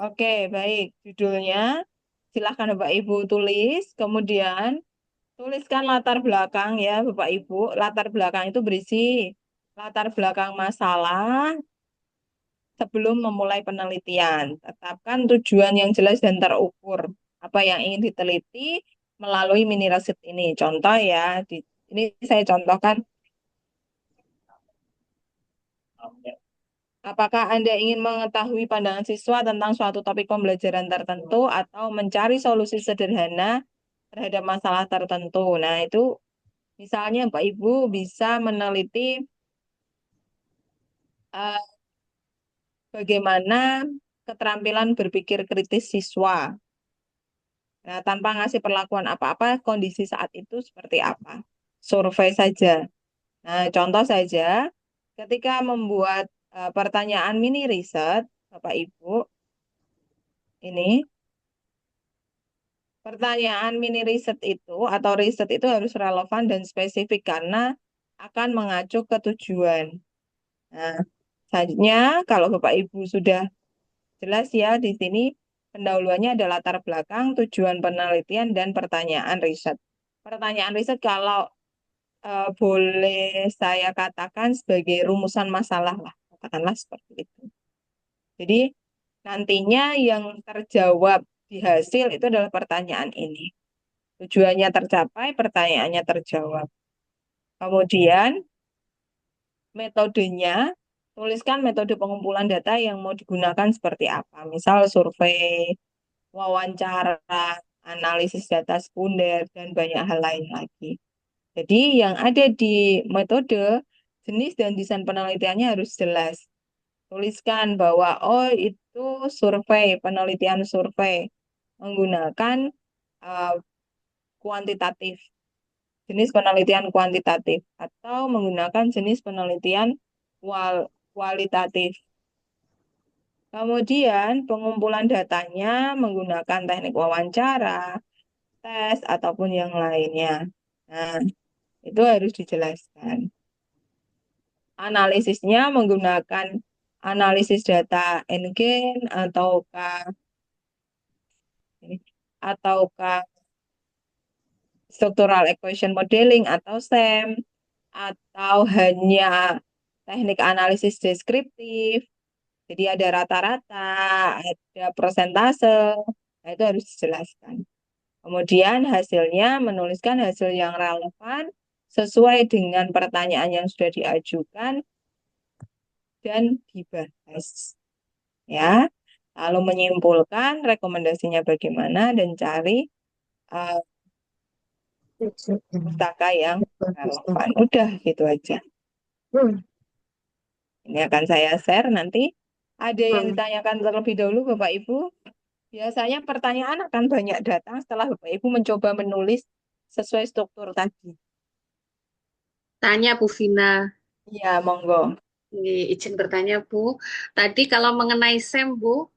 Oke, baik. Judulnya silahkan Bapak Ibu tulis, kemudian tuliskan latar belakang ya Bapak Ibu. Latar belakang itu berisi latar belakang masalah sebelum memulai penelitian. Tetapkan tujuan yang jelas dan terukur. Apa yang ingin diteliti melalui mini riset ini. Contoh ya, ini saya contohkan. Apakah Anda ingin mengetahui pandangan siswa tentang suatu topik pembelajaran tertentu atau mencari solusi sederhana terhadap masalah tertentu? Nah, itu misalnya Pak Ibu bisa meneliti eh, bagaimana keterampilan berpikir kritis siswa. Nah, tanpa ngasih perlakuan apa-apa, kondisi saat itu seperti apa? Survei saja. Nah, contoh saja, ketika membuat pertanyaan mini riset, Bapak Ibu, ini pertanyaan mini riset itu atau riset itu harus relevan dan spesifik karena akan mengacu ke tujuan. Nah, selanjutnya kalau Bapak Ibu sudah jelas ya di sini pendahuluannya ada latar belakang, tujuan penelitian dan pertanyaan riset. Pertanyaan riset kalau boleh saya katakan sebagai rumusan masalah lah, katakanlah seperti itu. Jadi nantinya yang terjawab di hasil itu adalah pertanyaan ini. Tujuannya tercapai, pertanyaannya terjawab. Kemudian metodenya, tuliskan metode pengumpulan data yang mau digunakan seperti apa. Misal survei, wawancara, analisis data sekunder, dan banyak hal lain lagi. Jadi yang ada di metode, jenis dan desain penelitiannya harus jelas. tuliskan bahwa oh itu survei, penelitian survei menggunakan uh, kuantitatif, jenis penelitian kuantitatif, atau menggunakan jenis penelitian kualitatif. Kemudian pengumpulan datanya menggunakan teknik wawancara, tes, ataupun yang lainnya. Nah, itu harus dijelaskan. Analisisnya menggunakan analisis data N-GAN ataukah structural equation modeling atau SEM, atau hanya teknik analisis deskriptif. Jadi ada rata-rata, ada persentase, nah itu harus dijelaskan. Kemudian hasilnya menuliskan hasil yang relevan sesuai dengan pertanyaan yang sudah diajukan dan dibahas. Ya, lalu menyimpulkan rekomendasinya bagaimana dan cari pustaka yang relevan. Udah gitu aja. Ini akan saya share nanti. Ada yang ditanyakan terlebih dahulu Bapak Ibu? Biasanya pertanyaan akan banyak datang setelah Bapak Ibu mencoba menulis sesuai struktur tadi. Tanya Bu Vina. Ya, monggo. Izin bertanya Bu. Tadi kalau mengenai SEM Bu,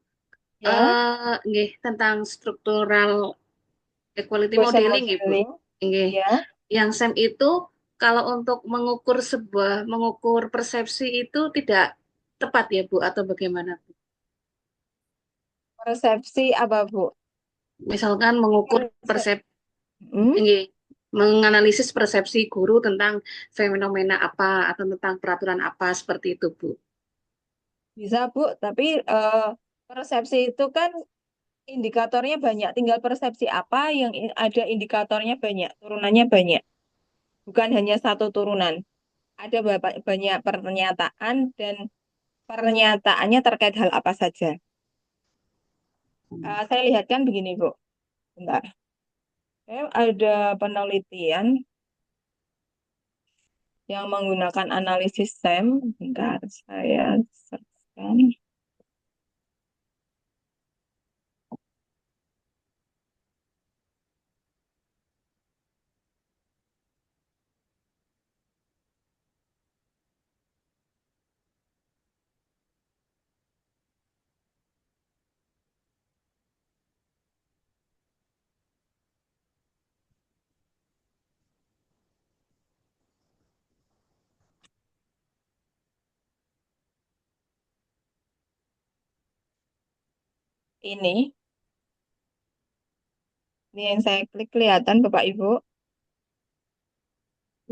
Ya, tentang struktural equality equation modeling ya Bu. modeling. Ya, Yang SEM itu kalau untuk mengukur persepsi itu tidak tepat ya Bu atau bagaimana Bu? persepsi apa Bu? Misalkan mengukur persepsi, menganalisis persepsi guru tentang fenomena apa atau tentang peraturan apa seperti itu Bu. Bisa Bu, tapi persepsi itu kan indikatornya banyak. Tinggal persepsi apa yang ada indikatornya banyak, turunannya banyak. Bukan hanya satu turunan. Ada banyak pernyataan dan pernyataannya terkait hal apa saja. Saya lihatkan begini Bu. Bentar. Ada penelitian yang menggunakan analisis SEM. Bentar, saya searchkan. Ini yang saya klik kelihatan Bapak Ibu.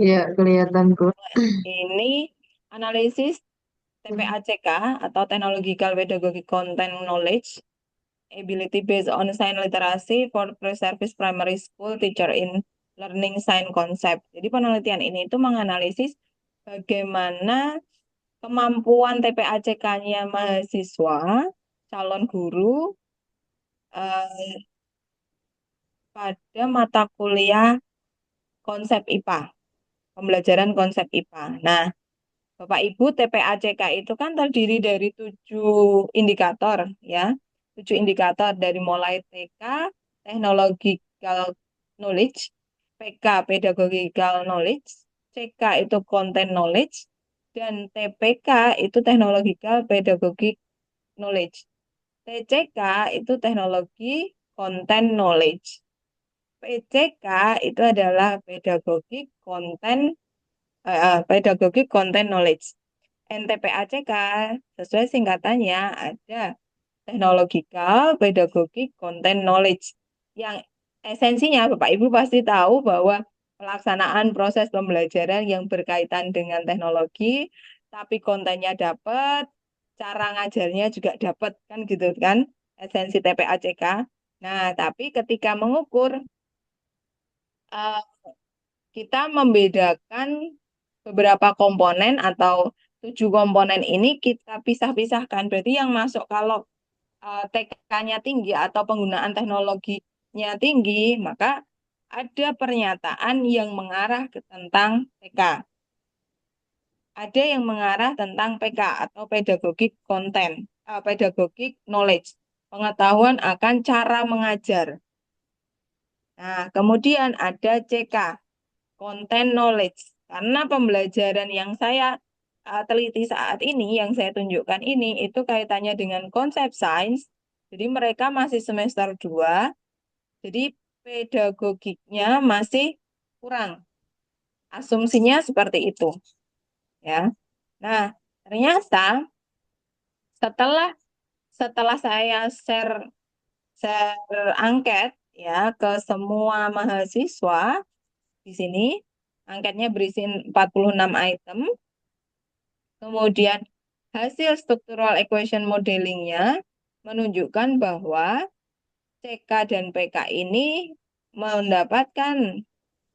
Iya, kelihatan, Bu. Ini analisis TPACK atau Technological Pedagogic Content Knowledge Ability Based on Science Literacy for Pre-Service Primary School Teacher in Learning Science Concept. Jadi penelitian ini itu menganalisis bagaimana kemampuan TPACK-nya mahasiswa, calon guru pada mata kuliah konsep IPA, pembelajaran konsep IPA. Nah, Bapak Ibu, TPACK itu kan terdiri dari 7 indikator, ya. 7 indikator dari mulai TK, Technological Knowledge, PK, Pedagogical Knowledge, CK itu Content Knowledge, dan TPK itu Technological Pedagogic Knowledge. TCK itu Teknologi Content Knowledge. PCK itu adalah Pedagogic Content Knowledge. NTPACK sesuai singkatannya ada Technological Pedagogic Content Knowledge. Yang esensinya Bapak Ibu pasti tahu bahwa pelaksanaan proses pembelajaran yang berkaitan dengan teknologi, tapi kontennya dapat, cara ngajarnya juga dapat, kan gitu kan, esensi TPACK. Nah, tapi ketika mengukur, kita membedakan beberapa komponen atau 7 komponen ini kita pisah-pisahkan. Berarti yang masuk kalau TK-nya tinggi atau penggunaan teknologinya tinggi, maka ada pernyataan yang mengarah ke tentang TK. ada yang mengarah tentang PK atau pedagogic content, pedagogic knowledge, pengetahuan akan cara mengajar. Nah, kemudian ada CK, content knowledge. Karena pembelajaran yang saya teliti saat ini, yang saya tunjukkan ini, itu kaitannya dengan konsep sains. Jadi mereka masih semester 2, jadi pedagogiknya masih kurang. Asumsinya seperti itu. Ya. Nah, ternyata setelah saya share angket ya ke semua mahasiswa di sini, angketnya berisi 46 item. Kemudian hasil structural equation modelingnya menunjukkan bahwa CK dan PK ini mendapatkan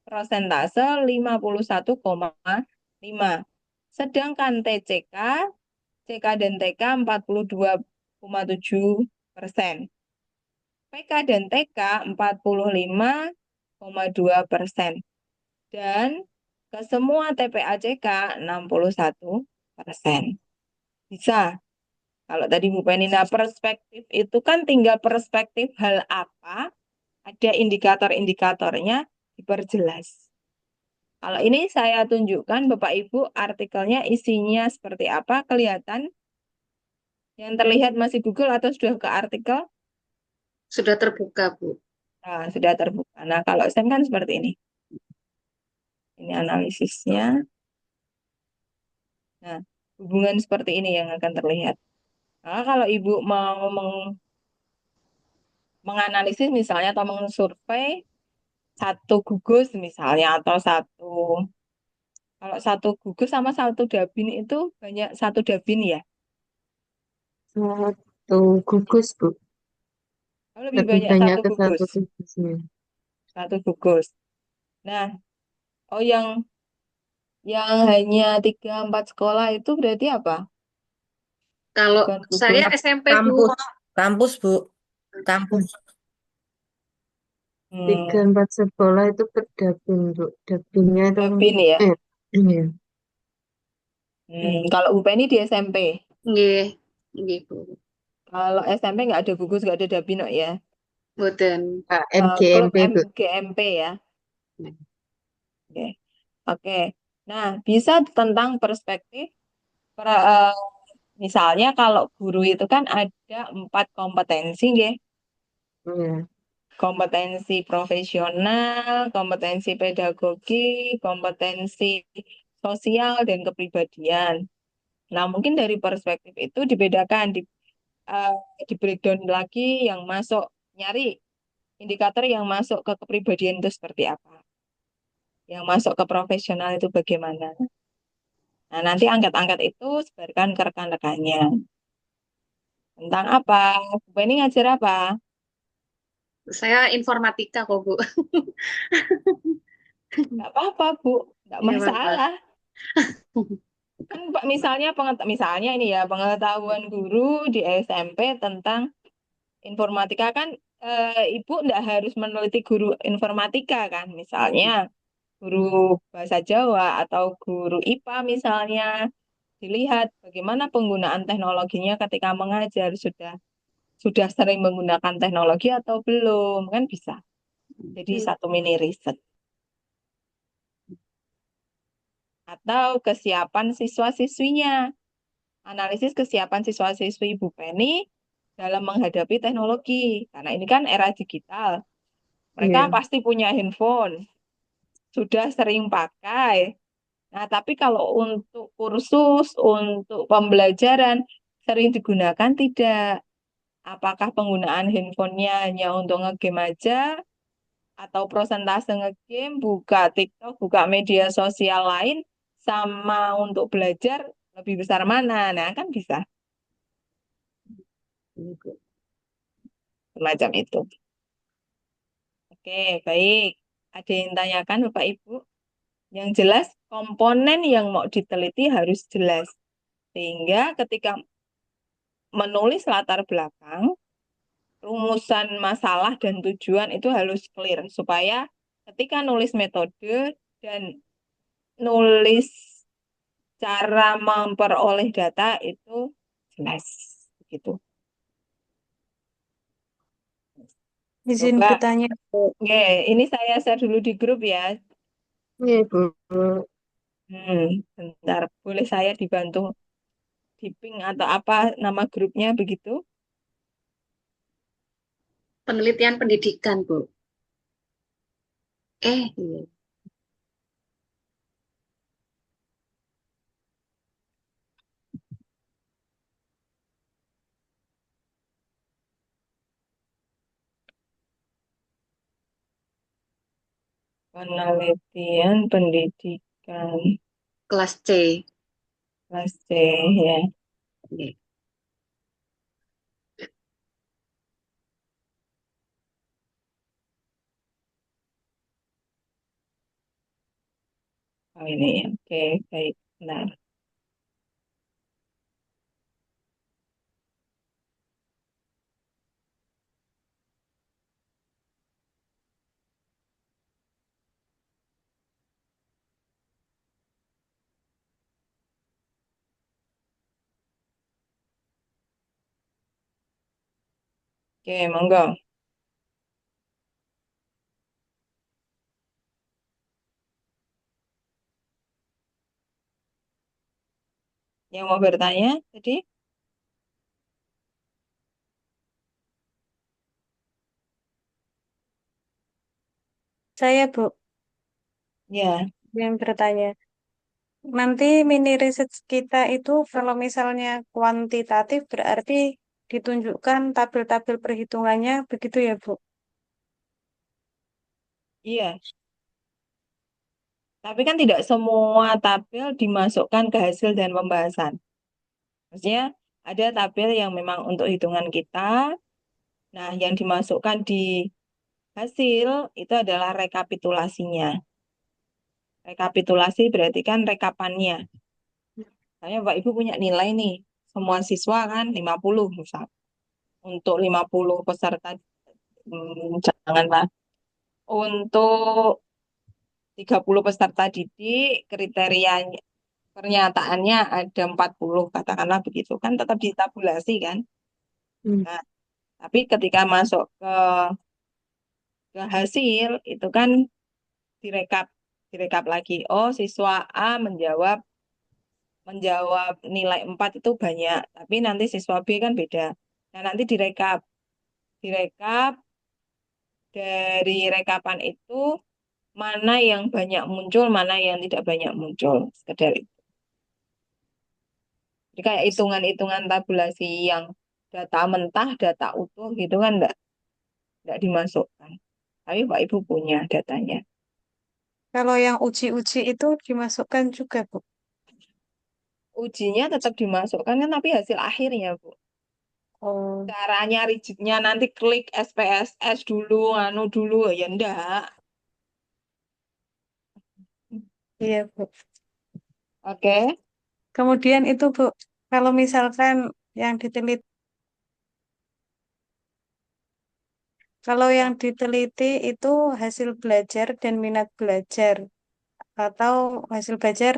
persentase 51,5. Sedangkan TCK, CK dan TK 42,7%. PK dan TK 45,2%. Dan ke semua TPA-CK 61%. Bisa. Kalau tadi Bu Penina perspektif itu kan tinggal perspektif hal apa, ada indikator-indikatornya diperjelas. Kalau ini saya tunjukkan Bapak Ibu artikelnya isinya seperti apa, kelihatan? Yang terlihat masih Google atau sudah ke artikel? Sudah terbuka, Bu. Nah, sudah terbuka. Nah, kalau SEM kan seperti ini. Ini analisisnya. Nah, hubungan seperti ini yang akan terlihat. Nah, kalau Ibu mau menganalisis misalnya atau mengsurvei satu gugus misalnya atau kalau satu gugus sama satu dabin itu banyak satu dabin ya. Satu gugus, Bu. Oh, lebih Lebih banyak banyak satu ke satu gugus. gugusnya. Satu gugus. Nah, oh yang hanya 3-4 sekolah itu berarti apa? Kalau Bukan saya gugus. SMP, Bu. Kampus, Bu. Kampus. 3-4 sekolah itu per dabin, Bu. Dabinnya itu Dabin ya. iya. Kalau Bu Penny di SMP. Nggih, nggih, Bu. Kalau SMP nggak ada gugus, nggak ada dabin kok ya. Boten. MGMP, Bu. MGMP ya. Oke. Oke. Nah, bisa tentang perspektif misalnya kalau guru itu kan ada 4 kompetensi, ya. Kompetensi profesional, kompetensi pedagogi, kompetensi sosial, dan kepribadian. Nah, mungkin dari perspektif itu dibedakan, di breakdown lagi yang masuk, nyari indikator yang masuk ke kepribadian itu seperti apa. Yang masuk ke profesional itu bagaimana. Nah, nanti angkat-angkat itu sebarkan ke rekan-rekannya. Tentang apa? Bu ini ngajar apa? Saya informatika kok, Bu. Nggak apa-apa, Bu. Nggak Iya, Bapak. masalah. Kan Pak, misalnya ini ya, pengetahuan guru di SMP tentang informatika kan Ibu nggak harus meneliti guru informatika kan. Misalnya guru bahasa Jawa atau guru IPA misalnya. Dilihat bagaimana penggunaan teknologinya ketika mengajar, sudah sering menggunakan teknologi atau belum, kan bisa. Jadi satu mini riset. Atau kesiapan siswa-siswinya. Analisis kesiapan siswa-siswi Ibu Penny dalam menghadapi teknologi. Karena ini kan era digital. Mereka pasti punya handphone. Sudah sering pakai. Nah, tapi kalau untuk kursus, untuk pembelajaran, sering digunakan tidak. Apakah penggunaan handphonenya hanya untuk ngegame aja, atau prosentase ngegame, buka TikTok, buka media sosial lain, sama untuk belajar lebih besar mana? Nah, kan bisa. Semacam itu. Oke, baik. Ada yang tanyakan Bapak Ibu? Yang jelas, komponen yang mau diteliti harus jelas. Sehingga ketika menulis latar belakang, rumusan masalah dan tujuan itu harus clear. Supaya ketika nulis metode dan nulis cara memperoleh data itu jelas begitu. Izin Coba, bertanya, Bu. oke, ini saya share dulu di grup ya. Iya, Bu. Bentar, boleh saya dibantu di ping atau apa nama grupnya begitu? Penelitian pendidikan, Bu. Iya. Penelitian pendidikan Kelas C. kelas C ya. Iya. Oh ini ya. Oke, baik. Benar. Oke, monggo. Yang mau bertanya tadi? Saya, Bu, Ya, yang bertanya. Nanti mini research kita itu kalau misalnya kuantitatif berarti ditunjukkan tabel-tabel perhitungannya, begitu ya, Bu? iya. Tapi kan tidak semua tabel dimasukkan ke hasil dan pembahasan. Maksudnya ada tabel yang memang untuk hitungan kita. Nah, yang dimasukkan di hasil itu adalah rekapitulasinya. Rekapitulasi berarti kan rekapannya. Misalnya Bapak Ibu punya nilai nih, semua siswa kan 50 misal. Untuk 50 peserta, janganlah. Untuk 30 peserta didik, kriterianya pernyataannya ada 40, katakanlah begitu. Kan tetap ditabulasi kan. Nah, tapi ketika masuk ke hasil, itu kan direkap direkap lagi. Oh, siswa A menjawab nilai 4 itu banyak, tapi nanti siswa B kan beda. Nah, nanti direkap dari rekapan itu mana yang banyak muncul, mana yang tidak banyak muncul, sekedar itu. Jadi kayak hitungan-hitungan tabulasi yang data mentah, data utuh gitu kan enggak dimasukkan. Tapi Pak Ibu punya datanya. Kalau yang uji-uji itu dimasukkan juga, Bu. Ujinya tetap dimasukkan kan, tapi hasil akhirnya, Bu. Oh, Caranya rigidnya nanti klik SPSS dulu, anu dulu, ya enggak. iya, Bu. Oke. Kemudian itu, Bu, kalau misalkan yang diteliti, kalau yang diteliti itu hasil belajar dan minat belajar, atau hasil belajar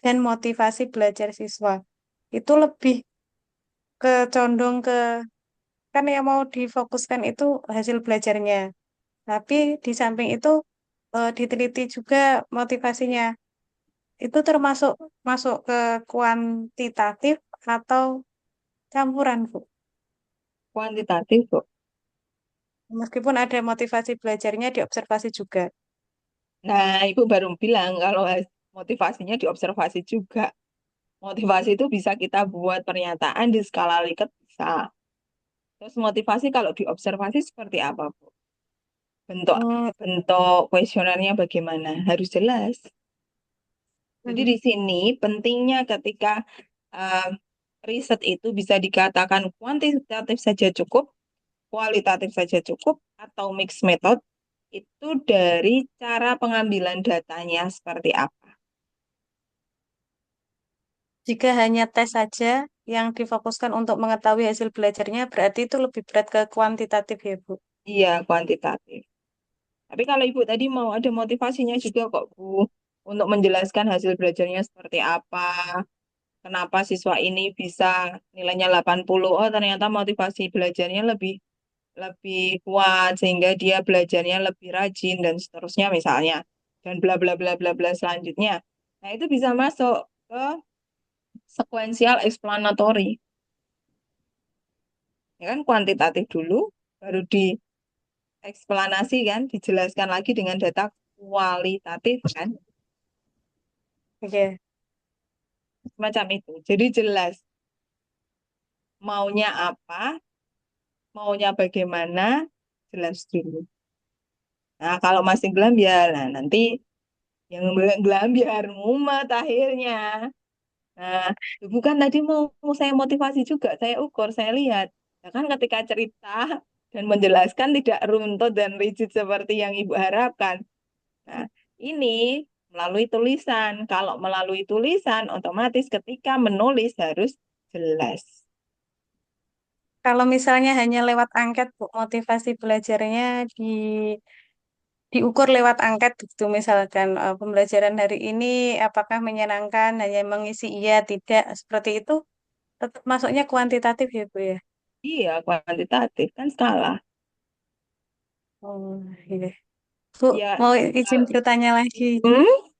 dan motivasi belajar siswa, itu lebih condong ke, kan yang mau difokuskan itu hasil belajarnya. Tapi di samping itu diteliti juga motivasinya. Itu termasuk masuk ke kuantitatif atau campuran, Bu. Kuantitatif, Bu. Meskipun ada motivasi belajarnya diobservasi juga. Nah, Ibu baru bilang kalau motivasinya diobservasi juga. Motivasi itu bisa kita buat pernyataan di skala Likert bisa. Terus motivasi kalau diobservasi seperti apa, Bu? Bentuk Hmm, bentuk kuesionernya bagaimana? Harus jelas. Jadi di sini pentingnya ketika uh, riset itu bisa dikatakan kuantitatif saja cukup, kualitatif saja cukup, atau mixed method, itu dari cara pengambilan datanya seperti apa. jika hanya tes saja yang difokuskan untuk mengetahui hasil belajarnya, berarti itu lebih berat ke kuantitatif ya, Bu. Iya, kuantitatif. Tapi kalau Ibu tadi mau ada motivasinya juga kok, Bu. untuk menjelaskan hasil belajarnya seperti apa, kenapa siswa ini bisa nilainya 80. Oh, ternyata motivasi belajarnya lebih lebih kuat sehingga dia belajarnya lebih rajin dan seterusnya misalnya. Dan bla bla bla bla bla selanjutnya. Nah, itu bisa masuk ke sequential explanatory. Ya kan kuantitatif dulu baru dieksplanasi kan, dijelaskan lagi dengan data kualitatif kan. Oke. Semacam itu. Jadi jelas maunya apa, maunya bagaimana, jelas dulu. Nah, kalau masih gelambiar, nah nanti yang gelambiar mumet akhirnya. Nah, bukan tadi mau saya motivasi juga, saya ukur, saya lihat. Nah, kan ketika cerita dan menjelaskan tidak runtut dan rigid seperti yang Ibu harapkan. Nah, ini melalui tulisan. Kalau melalui tulisan, otomatis ketika menulis harus jelas. Kalau misalnya hanya lewat angket, Bu, motivasi belajarnya diukur lewat angket gitu, misalkan pembelajaran hari ini apakah menyenangkan, hanya mengisi iya, tidak, seperti itu, tetap masuknya kuantitatif ya, Bu ya? Iya, kuantitatif kan skala. Oh, iya. Bu, Ya, mau izin kalau- bertanya lagi. hmm?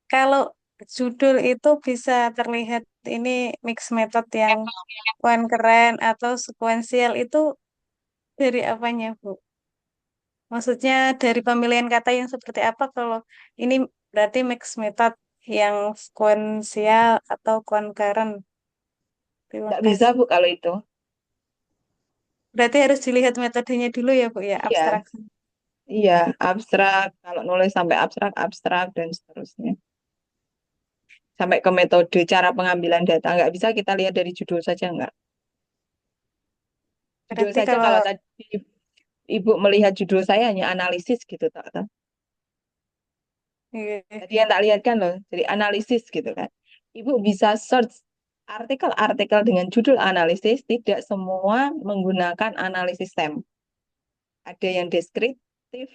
Kalau judul itu bisa terlihat ini mix method yang one keren atau sekuensial itu dari apanya, Bu? Maksudnya dari pemilihan kata yang seperti apa kalau ini berarti mix method yang sekuensial atau concurrent. Terima Nggak bisa kasih. Bu kalau itu. Berarti harus dilihat metodenya dulu ya, Bu ya, Iya, abstraksi. iya, abstrak. Kalau nulis sampai abstrak, abstrak dan seterusnya. Sampai ke metode cara pengambilan data. Nggak bisa kita lihat dari judul saja, nggak. Judul Berarti saja kalau kalau tadi Ibu melihat judul saya hanya analisis gitu, tak? iya, Tadi yang tak lihat kan loh, jadi analisis gitu kan. Ibu bisa search artikel-artikel dengan judul analisis, tidak semua menggunakan analisis STEM. Ada yang deskriptif,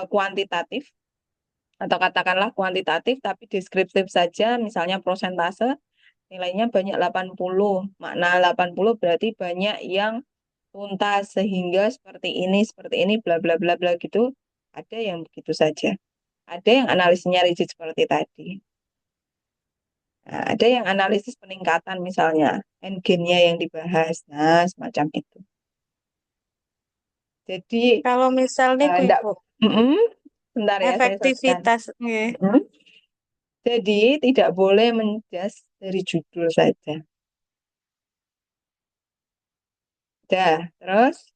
kuantitatif, atau katakanlah kuantitatif tapi deskriptif saja, misalnya prosentase, nilainya banyak 80. Makna 80 berarti banyak yang tuntas sehingga seperti ini, bla bla bla bla gitu. Ada yang begitu saja. Ada yang analisisnya rigid seperti tadi. Nah, ada yang analisis peningkatan misalnya, endgainnya yang dibahas. Nah, semacam itu. Jadi, kalau misal nih Bu enggak, Ibu, bentar ya saya selesaikan. efektivitas, iya. Mm-mm. Jadi, tidak boleh menjas dari judul saja. Dah, terus?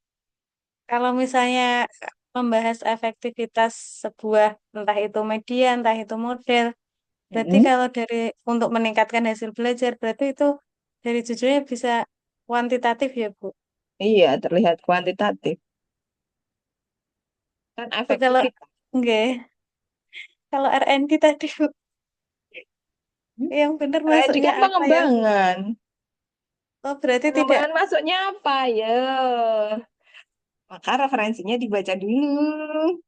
Kalau misalnya membahas efektivitas sebuah entah itu media, entah itu model, berarti Mm-mm. kalau dari untuk meningkatkan hasil belajar, berarti itu dari judulnya bisa kuantitatif ya, Bu. Iya, terlihat kuantitatif. Kan Oh, kalau efektivitas. enggak, kalau R&D tadi, Bu, yang benar Tadi masuknya kan apa ya, Bu? pengembangan. Oh, berarti tidak. Pengembangan masuknya apa ya? Maka referensinya dibaca dulu.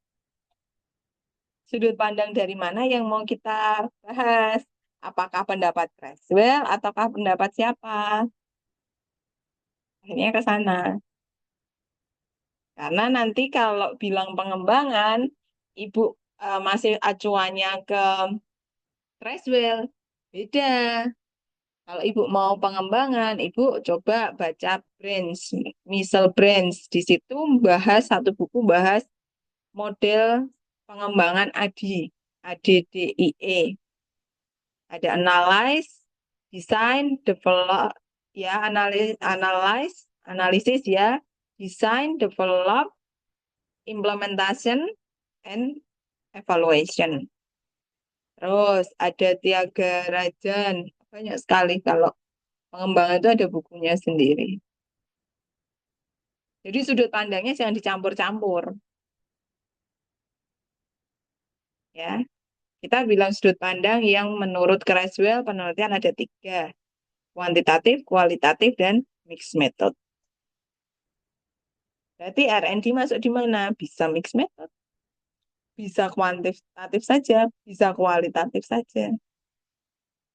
Sudut pandang dari mana yang mau kita bahas? Apakah pendapat Creswell ataukah pendapat siapa? Akhirnya ke sana. Karena nanti kalau bilang pengembangan, Ibu masih acuannya ke Creswell. Beda. Kalau Ibu mau pengembangan, Ibu coba baca Branch, misal Branch. Di situ bahas satu buku bahas model pengembangan ADI, ADDIE. Ada analyze, design, develop, ya analisis ya, design, develop, implementation, and evaluation. Terus ada Tiaga Rajan, banyak sekali kalau pengembangan itu ada bukunya sendiri. Jadi sudut pandangnya jangan dicampur-campur. Ya, kita bilang sudut pandang yang menurut Creswell penelitian ada 3. Kuantitatif, kualitatif, dan mixed method. Berarti R&D masuk di mana? Bisa mixed method. bisa kuantitatif saja, bisa kualitatif saja.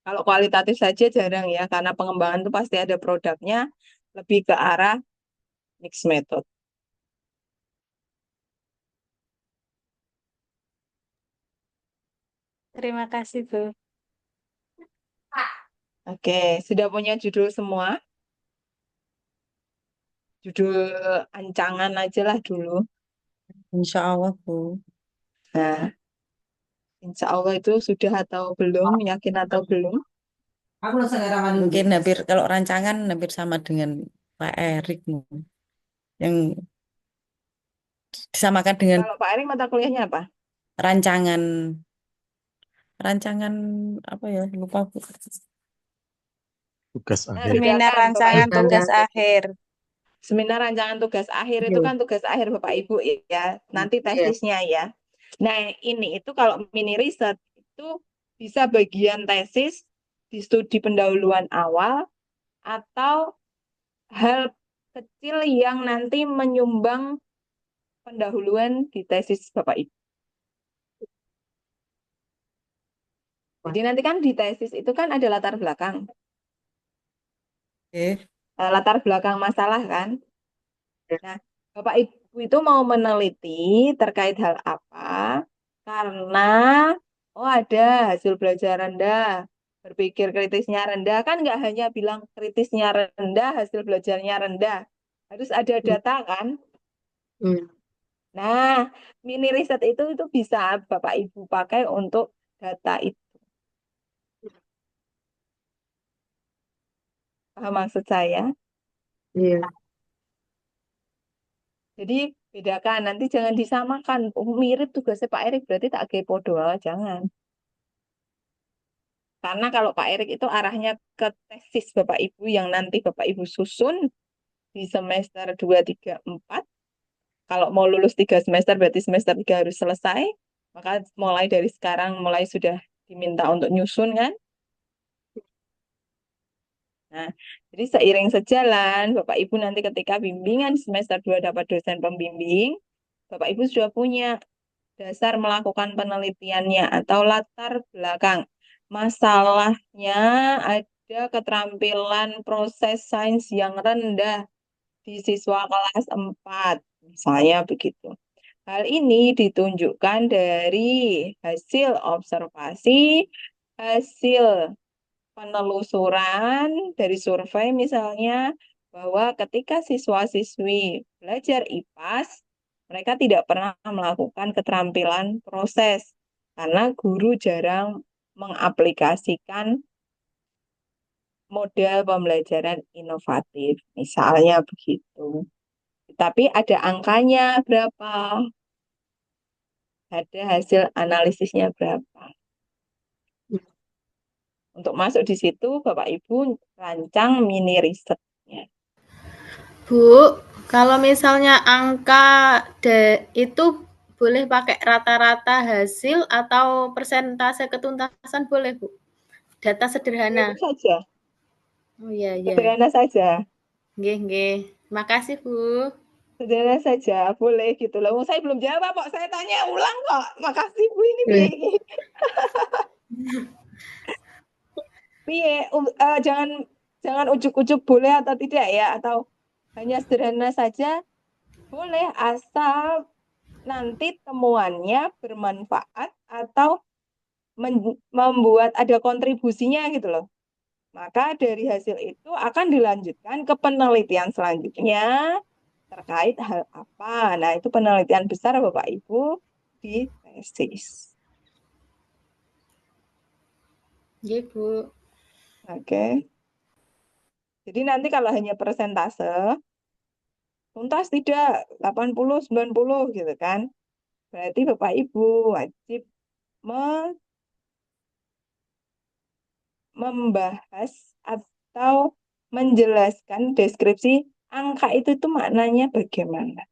Kalau kualitatif saja jarang ya, karena pengembangan itu pasti ada produknya, lebih ke arah mixed method. Terima kasih, Bu. Oke, sudah punya judul semua? Judul ancangan aja lah dulu. Insya Allah, Bu. Nah, insya Allah itu sudah atau belum, yakin atau belum? Mungkin hampir kalau rancangan hampir sama dengan Pak Erik, Bu. Yang disamakan dengan Kalau Pak Erik mata kuliahnya apa? rancangan rancangan apa ya, lupa, Bu. Tugas Nah, akhir. Seminar bedakan Bapak rancangan Ibu. tugas akhir. Seminar rancangan tugas akhir itu kan tugas akhir Bapak Ibu ya, nanti tesisnya ya. Nah, ini itu kalau mini riset itu bisa bagian tesis di studi pendahuluan awal atau hal kecil yang nanti menyumbang pendahuluan di tesis Bapak Ibu. Jadi nanti kan di tesis itu kan ada latar belakang. Oke. Latar belakang masalah kan. Nah, Bapak Ibu itu mau meneliti terkait hal apa? Karena ada hasil belajar rendah, berpikir kritisnya rendah, kan nggak hanya bilang kritisnya rendah, hasil belajarnya rendah. Harus ada data kan? Nah, mini riset itu bisa Bapak Ibu pakai untuk data itu. Paham maksud saya? Iya. Jadi bedakan, nanti jangan disamakan. Oh, mirip tugasnya Pak Erik, berarti tak kepo doang, jangan. Karena kalau Pak Erik itu arahnya ke tesis Bapak Ibu yang nanti Bapak Ibu susun di semester 2, 3, 4. Kalau mau lulus 3 semester, berarti semester 3 harus selesai. Maka mulai dari sekarang, mulai sudah diminta untuk nyusun kan. Nah, jadi seiring sejalan, Bapak Ibu nanti ketika bimbingan semester 2 dapat dosen pembimbing, Bapak Ibu sudah punya dasar melakukan penelitiannya atau latar belakang. Masalahnya ada keterampilan proses sains yang rendah di siswa kelas 4, misalnya begitu. Hal ini ditunjukkan dari hasil observasi, hasil penelusuran dari survei misalnya, bahwa ketika siswa-siswi belajar IPAS, mereka tidak pernah melakukan keterampilan proses karena guru jarang mengaplikasikan model pembelajaran inovatif, misalnya begitu. Tapi ada angkanya berapa, ada hasil analisisnya berapa. Untuk masuk di situ, Bapak Ibu rancang mini risetnya. Bu, kalau misalnya angka itu boleh pakai rata-rata hasil atau persentase ketuntasan boleh, Bu? Data sederhana. Itu saja. Oh iya, iya. Sederhana saja. Nggih, nggih. Makasih, Bu. Sederhana saja, boleh gitu loh. Saya belum jawab kok, saya tanya ulang kok. Makasih Bu, ini piye iki? Piye? Jangan ujuk-ujuk boleh atau tidak ya, atau hanya sederhana saja boleh, asal nanti temuannya bermanfaat atau membuat ada kontribusinya gitu loh. Maka dari hasil itu akan dilanjutkan ke penelitian selanjutnya terkait hal apa. Nah, itu penelitian besar Bapak Ibu di tesis. Iya, Bu. Oke. Jadi nanti kalau hanya persentase, tuntas tidak 80, 90 gitu kan. Berarti Bapak Ibu wajib membahas atau menjelaskan deskripsi angka itu maknanya bagaimana.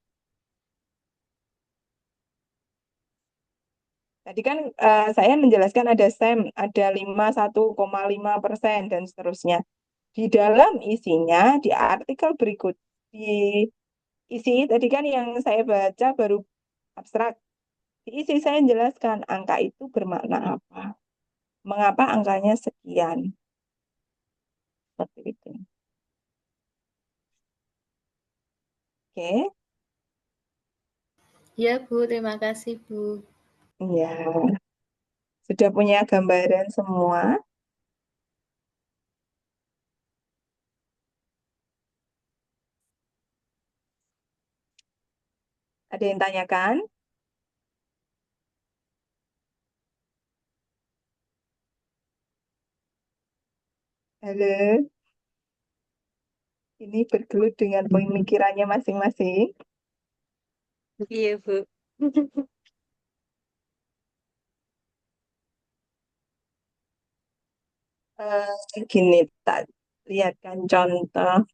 Tadi kan saya menjelaskan ada SEM, ada 1,5% dan seterusnya. Di dalam isinya, di artikel berikut, di isi tadi kan yang saya baca baru abstrak. Diisi saya jelaskan angka itu bermakna apa. Mengapa angkanya sekian. Seperti itu. Oke. Ya, Bu. Terima kasih, Bu. Ya. Sudah punya gambaran semua? Ada yang tanyakan? Halo, ini bergelut dengan pemikirannya masing-masing. Iya, Bu. Gini, tak lihatkan contoh.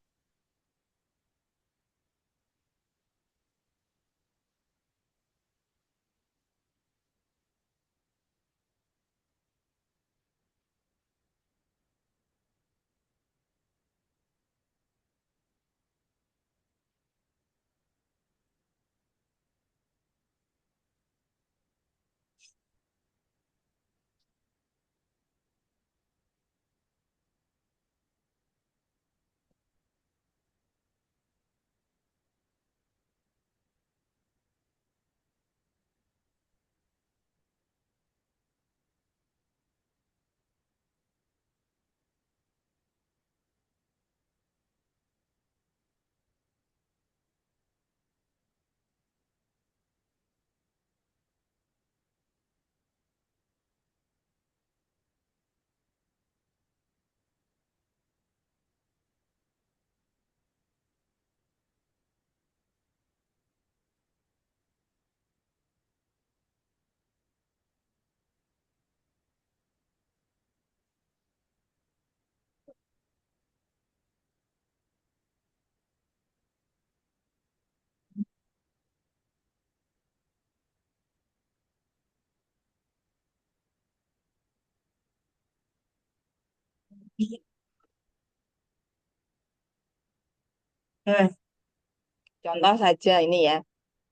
Nah, contoh saja ini ya.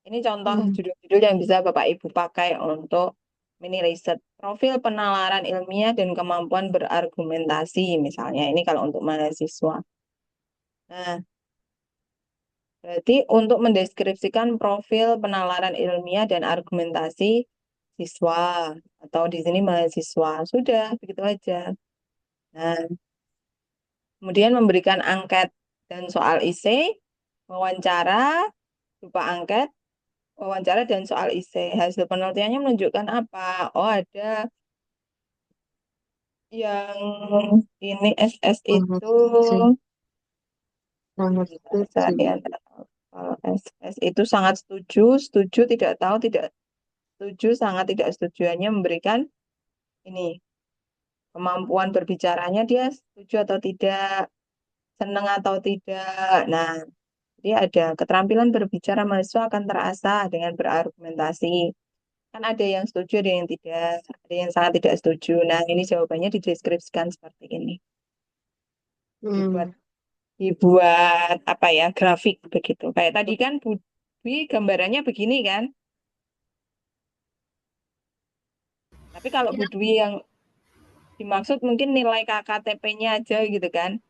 Ini contoh judul-judul yang bisa Bapak Ibu pakai untuk mini riset. Profil penalaran ilmiah dan kemampuan berargumentasi misalnya. Ini kalau untuk mahasiswa. Nah, berarti untuk mendeskripsikan profil penalaran ilmiah dan argumentasi siswa atau di sini mahasiswa. Sudah, begitu aja. Nah, kemudian memberikan angket dan soal isi, wawancara, berupa angket, wawancara dan soal isi. Hasil penelitiannya menunjukkan apa? Oh, ada yang ini SS itu saya kalau SS itu sangat setuju, setuju, tidak tahu, tidak setuju, sangat tidak setujuannya memberikan ini kemampuan berbicaranya dia setuju atau tidak, senang atau tidak. Nah, jadi ada keterampilan berbicara mahasiswa akan terasah dengan berargumentasi. Kan ada yang setuju, ada yang tidak, ada yang sangat tidak setuju. Nah, ini jawabannya dideskripsikan seperti ini. Dibuat apa ya, grafik begitu. Kayak tadi kan Budi gambarannya begini kan. Tapi kalau Bu Dwi yang dimaksud mungkin nilai KKTP-nya aja gitu kan.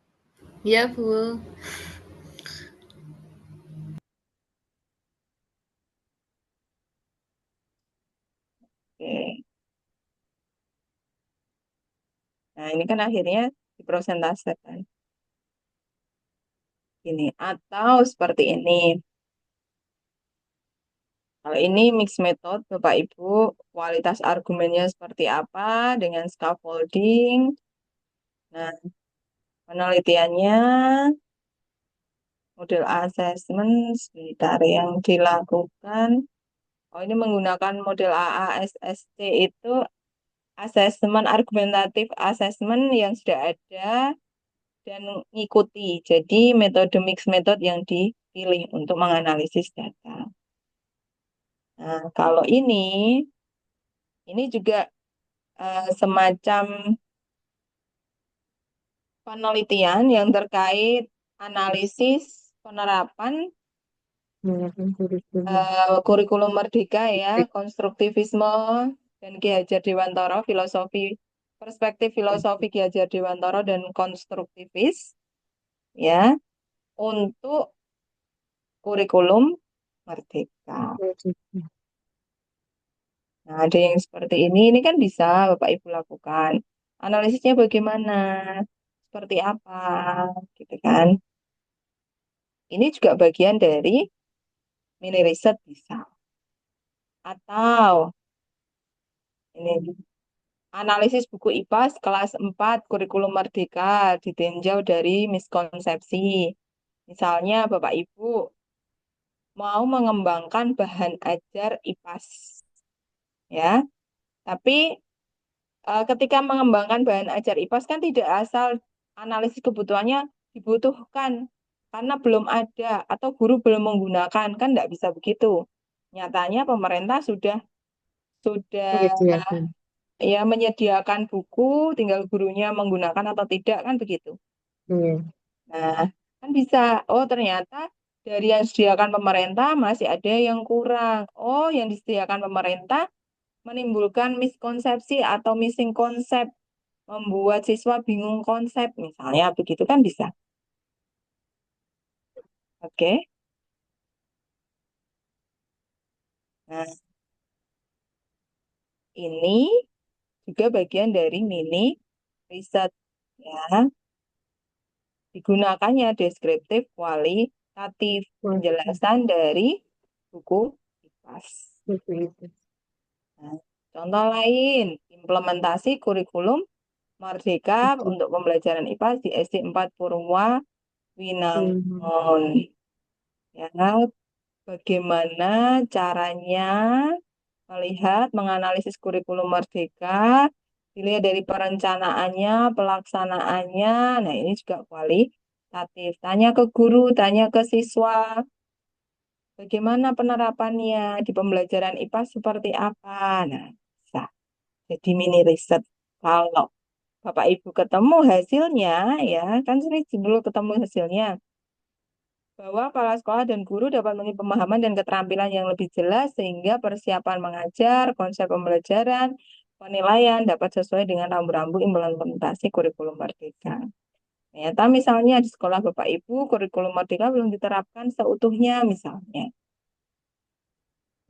Iya, Bu. Oke. Nah, ini kan akhirnya dipresentasekan. Ini atau seperti ini. Kalau ini mix method, Bapak Ibu, kualitas argumennya seperti apa dengan scaffolding. Nah, penelitiannya, model assessment, sebentar yang dilakukan. Oh, ini menggunakan model AASSC itu assessment, argumentatif assessment yang sudah ada dan mengikuti. Jadi metode mix method yang dipilih untuk menganalisis data. Nah, kalau ini juga semacam penelitian yang terkait analisis penerapan Mengenai kurikulum. Kurikulum Merdeka ya, konstruktivisme dan Ki Hajar Dewantara, perspektif filosofi Ki Hajar Dewantara dan konstruktivis ya untuk kurikulum Merdeka. Nah, ada yang seperti ini kan bisa Bapak Ibu lakukan. Analisisnya bagaimana? Seperti apa? Gitu kan. Ini juga bagian dari mini riset bisa. Atau ini analisis buku IPA kelas 4 kurikulum Merdeka ditinjau dari miskonsepsi. Misalnya Bapak Ibu mau mengembangkan bahan ajar IPAS. Ya. Tapi ketika mengembangkan bahan ajar IPAS kan tidak asal analisis kebutuhannya dibutuhkan karena belum ada atau guru belum menggunakan, kan tidak bisa begitu. Nyatanya pemerintah sudah Menyediakan. ya menyediakan buku, tinggal gurunya menggunakan atau tidak, kan begitu. Iya. Nah, kan bisa, oh ternyata dari yang disediakan pemerintah masih ada yang kurang. Oh, yang disediakan pemerintah menimbulkan miskonsepsi atau missing konsep, membuat siswa bingung konsep, misalnya begitu kan bisa. Oke. Nah, ini juga bagian dari mini riset ya. Digunakannya deskriptif kualitatif, penjelasan dari buku IPAS. Nah, contoh lain, implementasi kurikulum Merdeka untuk pembelajaran IPAS di SD 4 Purwa Winangun. Ya, bagaimana caranya melihat, menganalisis kurikulum Merdeka, dilihat dari perencanaannya, pelaksanaannya. Nah, ini juga kualitatif. Tanya ke guru, tanya ke siswa, bagaimana penerapannya di pembelajaran IPA seperti apa. Nah, bisa jadi mini riset. Kalau Bapak Ibu ketemu hasilnya, ya kan sering dulu ketemu hasilnya, bahwa kepala sekolah dan guru dapat memiliki pemahaman dan keterampilan yang lebih jelas sehingga persiapan mengajar, konsep pembelajaran, penilaian dapat sesuai dengan rambu-rambu implementasi kurikulum Merdeka. Ternyata misalnya di sekolah Bapak Ibu kurikulum Merdeka belum diterapkan seutuhnya misalnya.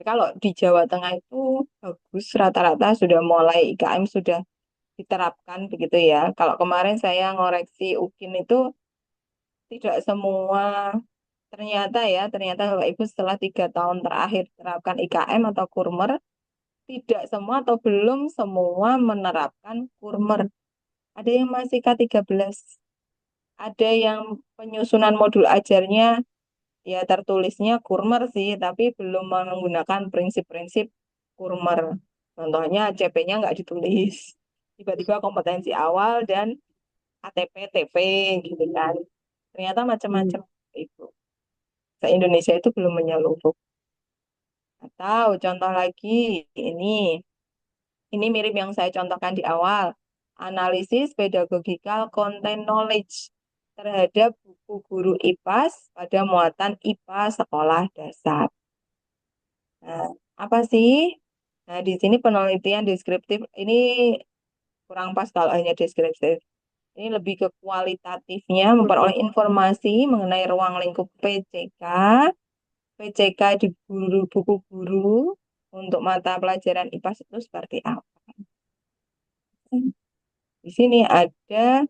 Kalau di Jawa Tengah itu bagus, rata-rata sudah mulai IKM sudah diterapkan begitu ya. Kalau kemarin saya ngoreksi UKIN itu tidak semua. Ternyata Bapak Ibu setelah 3 tahun terakhir terapkan IKM atau Kurmer, tidak semua atau belum semua menerapkan Kurmer. Ada yang masih K13, ada yang penyusunan modul ajarnya ya tertulisnya Kurmer sih, tapi belum menggunakan prinsip-prinsip Kurmer. Contohnya CP-nya nggak ditulis, tiba-tiba kompetensi awal dan ATP, TP gitu kan. Ternyata macam-macam itu. Se-Indonesia itu belum menyeluruh. Atau contoh lagi ini mirip yang saya contohkan di awal. Analisis pedagogikal content knowledge terhadap buku guru IPAS pada muatan IPA sekolah dasar. Nah, apa sih? Nah, di sini penelitian deskriptif ini kurang pas kalau hanya deskriptif. Ini lebih ke kualitatifnya, memperoleh informasi mengenai ruang lingkup PCK di buku guru untuk mata pelajaran IPAS itu seperti apa. Di sini ada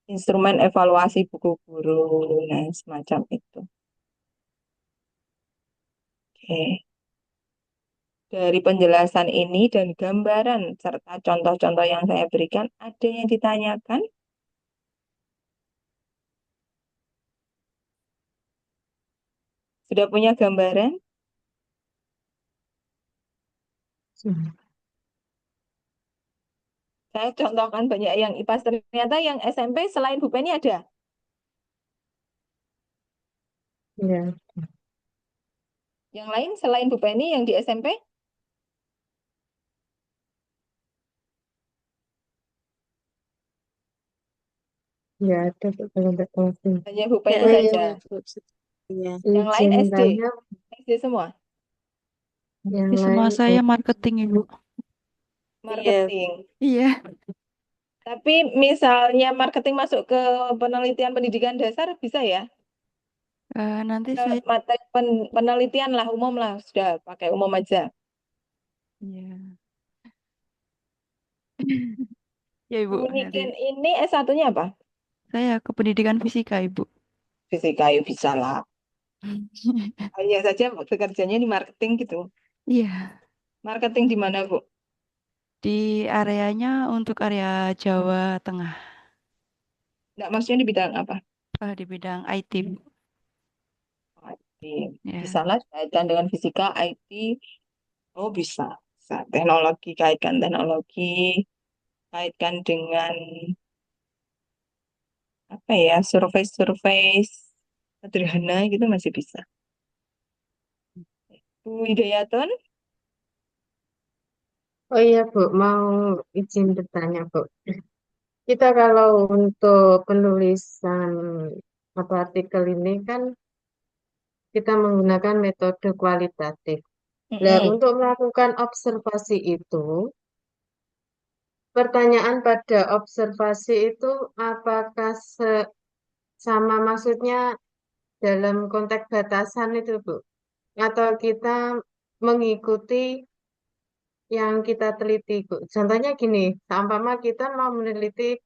instrumen evaluasi buku guru, nah semacam itu. Oke. Dari penjelasan ini dan gambaran serta contoh-contoh yang saya berikan, ada yang ditanyakan? Sudah punya gambaran? Saya contohkan banyak yang IPAS, ternyata yang SMP selain Bu Penny ada. Iya. Yang lain selain Bu Penny yang di SMP? Ya ada Bu, kalau nggak tahu sih. Hanya Bu Ya, Penny ya, saja. Bu. Iya. Yang lain SD. Izin tanya, SD semua? Yang Di semua lain saya marketing, Ibu. Iya, Marketing. Iya. Tapi misalnya marketing masuk ke penelitian pendidikan dasar bisa ya? Nanti saya, Materi penelitian lah, umum lah, sudah pakai umum aja. iya. Ya, Ibu, Bu nanti Niken ini S1-nya apa? saya ke pendidikan fisika, Ibu. Fisika, ya bisa lah. Hanya saja bekerjanya di marketing gitu. Iya, Marketing di mana, Bu? di areanya untuk area Jawa Tengah, Nggak, maksudnya di bidang apa? di bidang IT, Bu. IT. Bisa Ya, lah, kaitkan dengan fisika, IT. Oh, bisa. Bisa. Teknologi, kaitkan teknologi. Kaitkan dengan apa ya, survei-survei sederhana gitu masih bisa. Bu Hidayatun, Oh iya Bu, mau izin bertanya Bu. Kita kalau untuk penulisan atau artikel ini kan kita menggunakan metode kualitatif. Nah, mm-mm. untuk melakukan observasi itu, pertanyaan pada observasi itu apakah sama maksudnya dalam konteks batasan itu Bu? Atau kita mengikuti yang kita teliti Bu? Contohnya gini, seumpama kita mau meneliti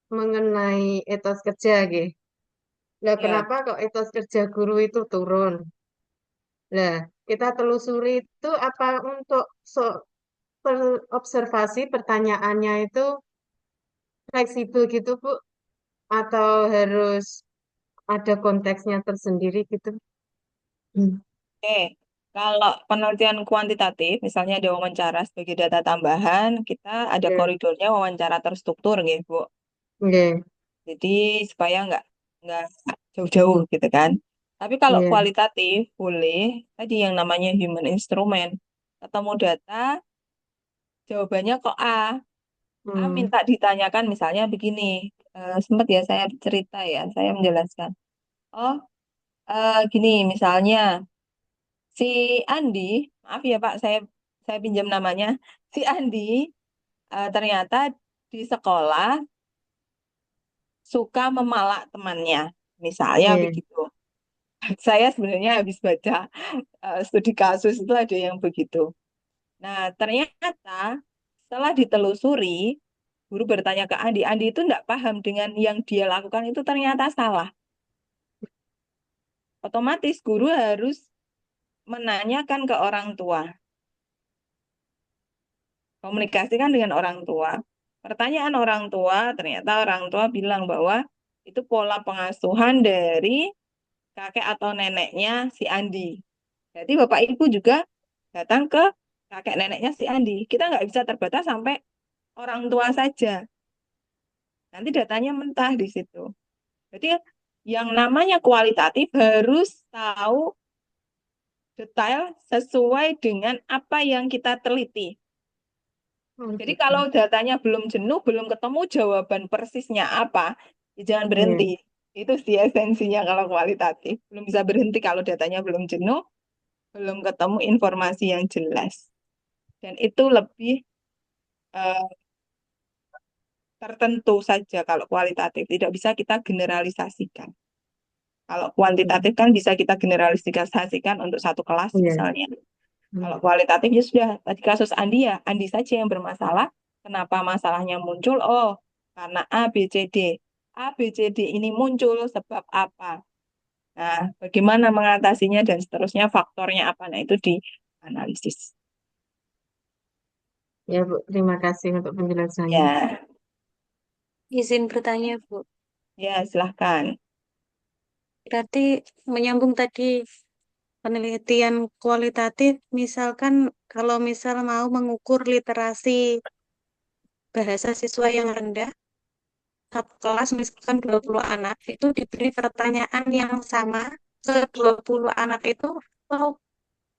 mengenai etos kerja gitu. Lah Ya, kenapa kok etos kerja guru itu turun? Nah, kita telusuri itu apa untuk observasi pertanyaannya itu fleksibel gitu, Bu? Atau harus ada konteksnya tersendiri gitu? Hmm. oke. Kalau penelitian kuantitatif, misalnya ada wawancara sebagai data tambahan, kita ada Ya, koridornya wawancara terstruktur, gitu, Bu. oke, Jadi supaya nggak jauh-jauh gitu kan. Tapi kalau iya, kualitatif boleh tadi yang namanya human instrument. Ketemu data, jawabannya kok A. A hmm, minta ditanyakan misalnya begini. Sempat ya saya cerita ya, saya menjelaskan. Oh, gini misalnya si Andi, maaf ya Pak, saya pinjam namanya. Si Andi ternyata di sekolah suka memalak temannya, misalnya iya, begitu. Saya sebenarnya habis baca studi kasus itu ada yang begitu. Nah, ternyata setelah ditelusuri, guru bertanya ke Andi, Andi itu tidak paham dengan yang dia lakukan itu ternyata salah. Otomatis guru harus menanyakan ke orang tua, komunikasikan dengan orang tua. Pertanyaan orang tua, ternyata orang tua bilang bahwa itu pola pengasuhan dari kakek atau neneknya si Andi. Jadi Bapak Ibu juga datang ke kakek neneknya si Andi. Kita nggak bisa terbatas sampai orang tua saja. Nanti datanya mentah di situ. Jadi yang namanya kualitatif harus tahu detail sesuai dengan apa yang kita teliti. oh Jadi gitu, kalau datanya belum jenuh, belum ketemu jawaban persisnya apa, ya jangan iya, berhenti. Itu sih esensinya kalau kualitatif. Belum bisa berhenti kalau datanya belum jenuh, belum ketemu informasi yang jelas. Dan itu lebih eh, tertentu saja kalau kualitatif. Tidak bisa kita generalisasikan. Kalau hmm, kuantitatif kan bisa kita generalisasikan untuk satu kelas iya, misalnya. Kalau hmm, kualitatif ya sudah, tadi kasus Andi ya, Andi saja yang bermasalah. Kenapa masalahnya muncul? Oh, karena A, B, C, D. A, B, C, D ini muncul sebab apa? Nah, bagaimana mengatasinya dan seterusnya faktornya apa? Nah, itu dianalisis. ya Bu, terima kasih untuk penjelasannya. Ya, izin bertanya, Bu. ya silahkan. Berarti menyambung tadi penelitian kualitatif, misalkan kalau misal mau mengukur literasi bahasa siswa yang rendah, satu kelas misalkan 20 anak, itu diberi pertanyaan yang sama ke 20 anak itu, atau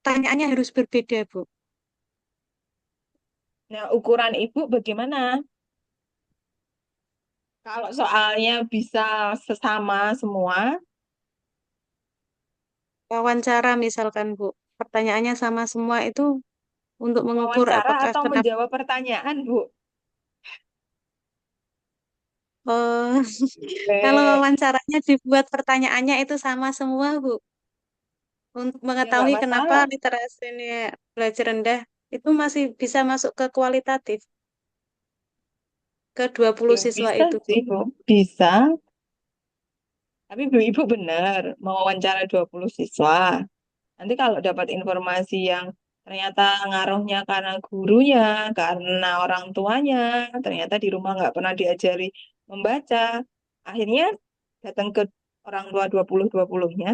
pertanyaannya harus berbeda, Bu? Nah, ukuran Ibu bagaimana? Kalau soalnya bisa sesama semua, wawancara misalkan Bu, pertanyaannya sama semua itu untuk mengukur Wawancara apakah atau kenapa menjawab pertanyaan, Bu? kalau Eh, wawancaranya dibuat pertanyaannya itu sama semua Bu, untuk ya nggak mengetahui kenapa masalah. literasinya belajar rendah itu masih bisa masuk ke kualitatif ke 20 Ya siswa bisa itu Bu. sih, Bu. Bisa. Tapi Ibu benar, mau wawancara 20 siswa. Nanti kalau dapat informasi yang ternyata ngaruhnya karena gurunya, karena orang tuanya, ternyata di rumah nggak pernah diajari membaca, akhirnya datang ke orang tua 20-20-nya.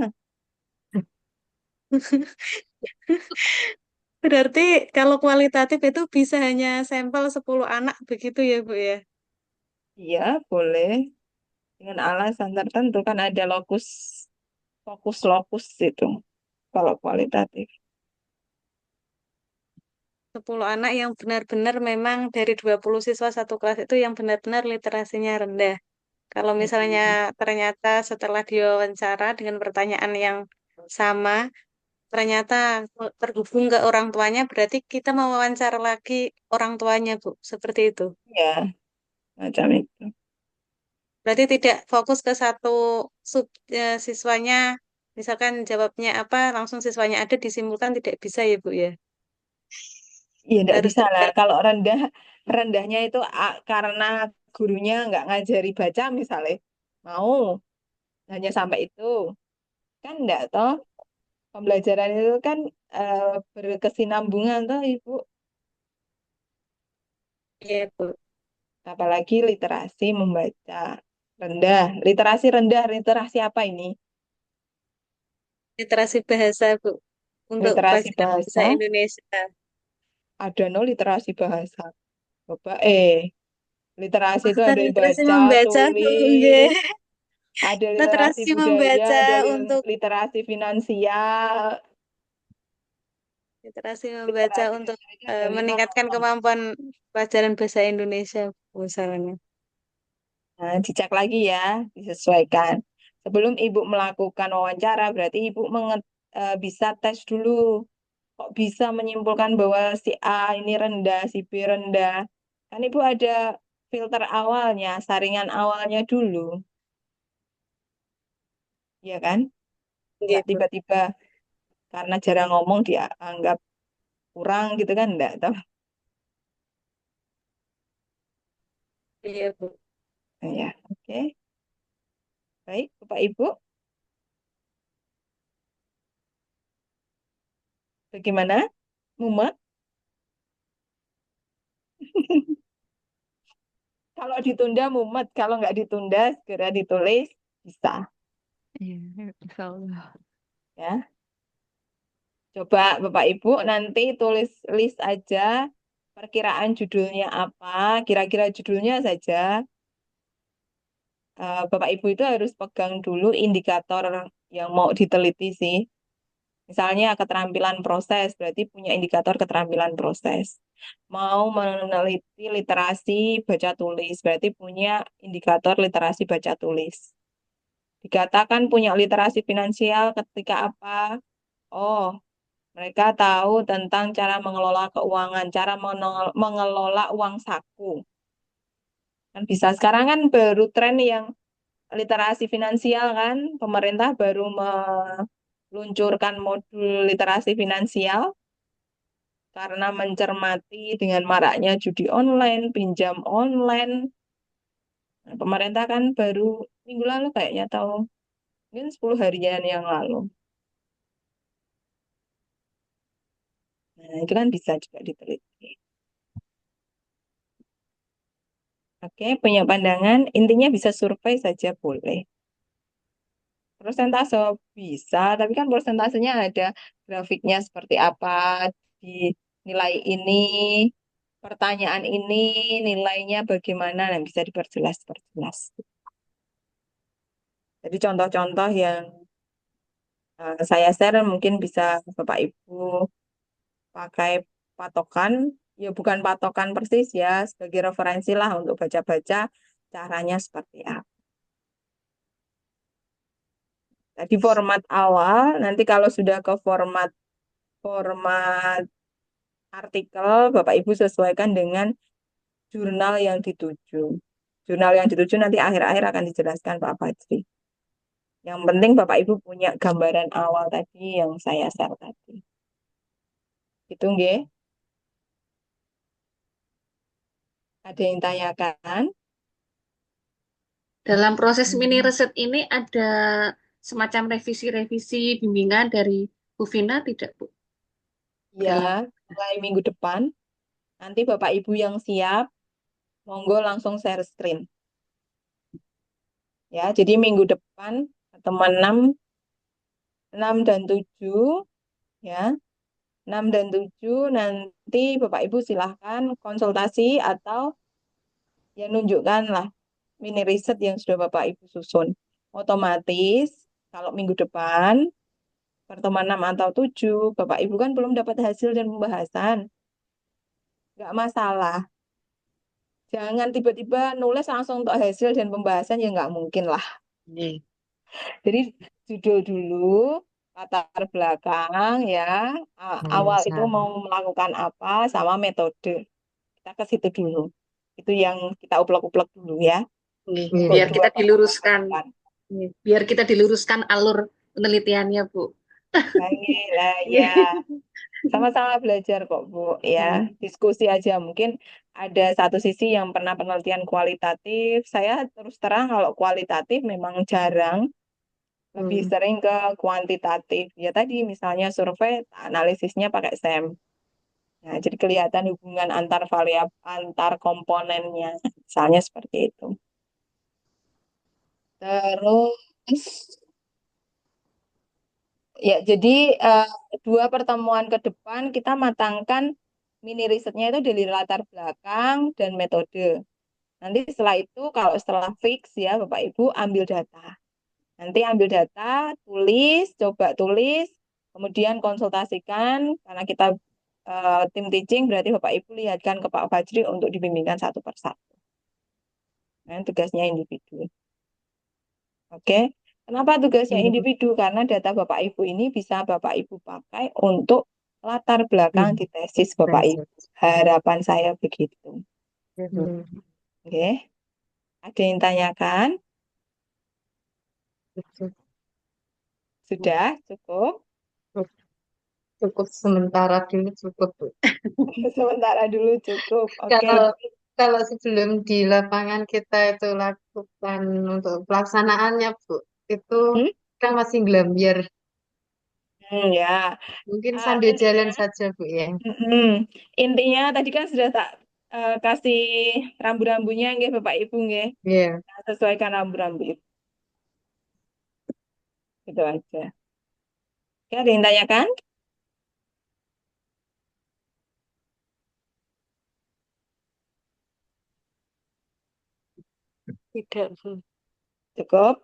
Berarti kalau kualitatif itu bisa hanya sampel 10 anak begitu ya Bu ya? Iya, boleh. Dengan alasan tertentu kan ada fokus-lokus itu kalau kualitatif. 10 anak yang benar-benar memang dari 20 siswa satu kelas itu yang benar-benar literasinya rendah. Kalau misalnya Mm-mm. ternyata setelah diwawancara dengan pertanyaan yang sama, ternyata terhubung ke orang tuanya, berarti kita mau wawancara lagi orang tuanya, Bu. Seperti itu. Ya, macam itu. Berarti tidak fokus ke satu siswanya, misalkan jawabnya apa, langsung siswanya ada disimpulkan tidak bisa ya, Bu ya. Iya, enggak Harus bisa lah. tergantung. Kalau rendahnya itu karena gurunya nggak ngajari baca misalnya. Mau hanya sampai itu. Kan enggak toh. Pembelajaran itu kan eh, berkesinambungan toh, Ibu. Iya, Bu. Apalagi literasi membaca rendah. Literasi apa ini? Literasi bahasa, Bu. Untuk Literasi pelajaran bahasa bahasa, Indonesia. ada no literasi bahasa. Coba literasi itu Masa ada yang literasi baca, membaca, Bu. tulis, Nggih. ada literasi Literasi budaya, membaca ada untuk literasi finansial, literasi membaca literasi untuk itu ada lima meningkatkan nomor. kemampuan pelajaran bahasa Indonesia, Bu, misalnya. Nah, dicek lagi ya, disesuaikan. Sebelum Ibu melakukan wawancara, berarti Ibu bisa tes dulu. Kok bisa menyimpulkan bahwa si A ini rendah, si B rendah. Kan Ibu ada filter awalnya, saringan awalnya dulu, ya kan? Nggak Gitu. tiba-tiba karena jarang ngomong dia anggap kurang gitu kan, enggak. Toh? Iya, Bu. Ya, oke. Baik, Bapak Ibu, bagaimana? Mumet? Kalau ditunda mumet, kalau nggak ditunda segera ditulis bisa Iya, insya Allah. ya. Coba Bapak Ibu nanti tulis list aja perkiraan judulnya apa, kira-kira judulnya saja. Bapak Ibu itu harus pegang dulu indikator yang mau diteliti sih. Misalnya keterampilan proses, berarti punya indikator keterampilan proses. Mau meneliti literasi baca tulis, berarti punya indikator literasi baca tulis. Dikatakan punya literasi finansial ketika apa? Oh, mereka tahu tentang cara mengelola keuangan, cara mengelola uang saku. Kan bisa sekarang kan baru tren yang literasi finansial kan, pemerintah baru meluncurkan modul literasi finansial karena mencermati dengan maraknya judi online, pinjam online. Nah, pemerintah kan baru minggu lalu kayaknya tahu, mungkin 10 harian yang lalu. Nah, itu kan bisa juga diteliti. Oke, punya pandangan, intinya bisa survei saja boleh. Persentase bisa, tapi kan persentasenya ada grafiknya seperti apa, di nilai ini, pertanyaan ini, nilainya bagaimana, nah bisa diperjelas. Jadi contoh-contoh yang saya share mungkin bisa Bapak Ibu pakai patokan, ya bukan patokan persis ya, sebagai referensi lah untuk baca-baca caranya seperti apa. Tadi format awal, nanti kalau sudah ke format artikel, Bapak Ibu sesuaikan dengan jurnal yang dituju. Jurnal yang dituju nanti akhir-akhir akan dijelaskan Pak Fajri. Yang penting Bapak Ibu punya gambaran awal tadi yang saya share tadi. Itu nggih. Ada yang tanyakan? Dalam proses mini riset ini ada semacam revisi-revisi bimbingan dari Bu Vina tidak, Bu? Ya, mulai minggu depan. Nanti Bapak Ibu yang siap, monggo langsung share screen. Ya, jadi minggu depan teman 6 dan 7 ya. 6 dan 7 nanti Bapak Ibu silahkan konsultasi atau ya nunjukkan lah mini riset yang sudah Bapak Ibu susun. Otomatis kalau minggu depan pertemuan 6 atau 7 Bapak Ibu kan belum dapat hasil dan pembahasan. Nggak masalah. Jangan tiba-tiba nulis langsung untuk hasil dan pembahasan, ya nggak mungkin lah. Jadi judul dulu, latar belakang ya, awal itu mau melakukan apa sama metode. Kita ke situ dulu. Itu yang kita uplek-uplek dulu ya. Biar kita diluruskan. Biar kita diluruskan alur penelitiannya, Bu. Baiklah ya. Sama-sama belajar kok, Bu, ya. Diskusi aja mungkin ada satu sisi yang pernah penelitian kualitatif. Saya terus terang kalau kualitatif memang jarang, lebih sering ke kuantitatif. Ya tadi misalnya survei analisisnya pakai SEM. Nah, jadi kelihatan hubungan antar variabel, antar komponennya. Misalnya seperti itu. Terus ya, jadi 2 pertemuan ke depan kita matangkan mini risetnya itu dari latar belakang dan metode. Nanti setelah itu, kalau setelah fix ya Bapak Ibu ambil data. Nanti ambil data, tulis, coba tulis, kemudian konsultasikan, karena kita tim teaching berarti Bapak Ibu lihatkan ke Pak Fajri untuk dibimbingkan satu persatu. Nah, tugasnya individu. Oke. Kenapa tugasnya individu? Karena data Bapak Ibu ini bisa Bapak Ibu pakai untuk latar belakang di tesis Bapak Ibu. Harapan saya begitu. Oke. Ada yang tanyakan? Sudah cukup? Cukup sementara dulu cukup, Bu. Sementara dulu cukup. Oke. Kalau sebelum di lapangan kita itu lakukan untuk pelaksanaannya, Bu, itu kita masih gelambiar. Ya. Mungkin sambil jalan saja, Bu, ya. Intinya tadi kan sudah tak kasih rambu-rambunya nggih Bapak Ibu nggih. Iya. Nah, sesuaikan rambu-rambu itu. Itu aja. Oke, ada yang tanyakan? Tidak, Bu. Cukup?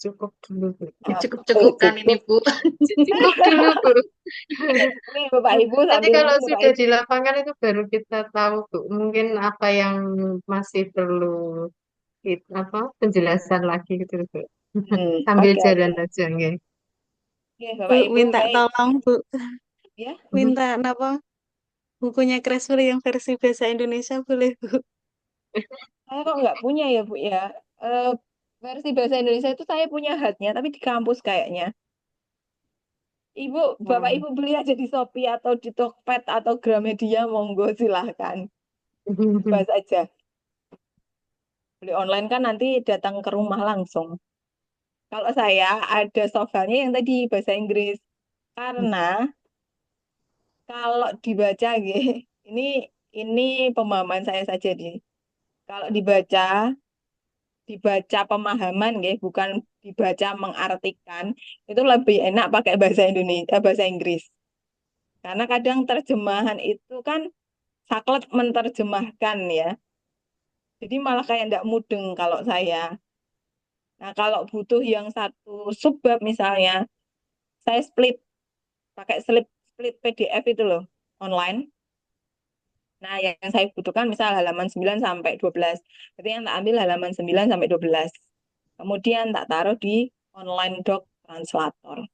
Cukup dulu, Bu. Cukup-cukupkan ini, Bu. Cukup dulu, Bu. Ini Bapak Ibu Nanti sambil kalau Bapak sudah Ibu. di lapangan itu baru kita tahu, Bu, mungkin apa yang masih perlu penjelasan lagi gitu, Bu. Sambil Oke, jalan oke. aja, nggih. Oke, Bu, Bapak Ibu minta baik. tolong, Bu. Ya. Minta apa? Bukunya Creswell yang versi bahasa Indonesia boleh, Bu? Saya kok nggak punya ya, Bu ya. Versi bahasa Indonesia itu saya punya hardnya, tapi di kampus kayaknya. Bapak Ibu beli aja di Shopee atau di Tokped atau Gramedia, monggo silahkan. Bebas aja. Beli online kan nanti datang ke rumah langsung. Kalau saya ada softwarenya yang tadi bahasa Inggris. Karena kalau dibaca ini pemahaman saya saja nih. Kalau dibaca pemahaman bukan dibaca mengartikan, itu lebih enak pakai bahasa Indonesia, bahasa Inggris. Karena kadang terjemahan itu kan saklek menerjemahkan ya. Jadi malah kayak ndak mudeng kalau saya. Nah, kalau butuh yang satu subbab misalnya, saya pakai split PDF itu loh, online. Nah, yang saya butuhkan misal halaman 9 sampai 12. Berarti yang tak ambil halaman 9 sampai 12. Kemudian tak taruh di online doc translator.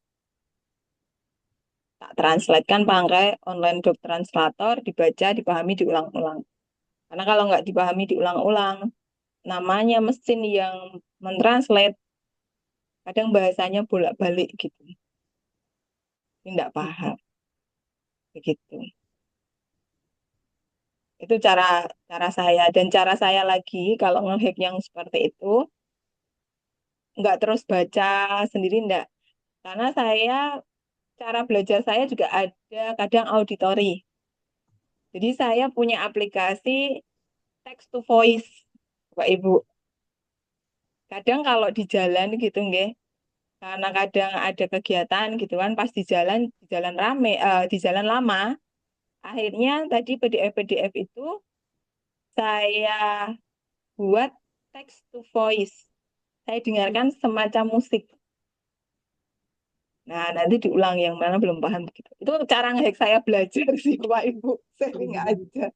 Tak translatekan pakai online doc translator, dibaca, dipahami, diulang-ulang. Karena kalau nggak dipahami, diulang-ulang, namanya mesin yang mentranslate, kadang bahasanya bolak-balik gitu. Tidak paham. Begitu. Itu cara saya. Dan cara saya lagi, kalau ngehack yang seperti itu, nggak terus baca sendiri, enggak. Karena cara belajar saya juga ada kadang auditory. Jadi saya punya aplikasi text to voice, Bapak Ibu. Kadang kalau di jalan gitu, nggih, karena kadang ada kegiatan gitu kan, pas di jalan rame, di jalan lama, akhirnya tadi PDF itu saya buat text to voice. Saya dengarkan semacam musik. Nah, nanti diulang yang mana belum paham begitu. Itu cara ngehack saya belajar sih, Bapak Ibu. Sering aja.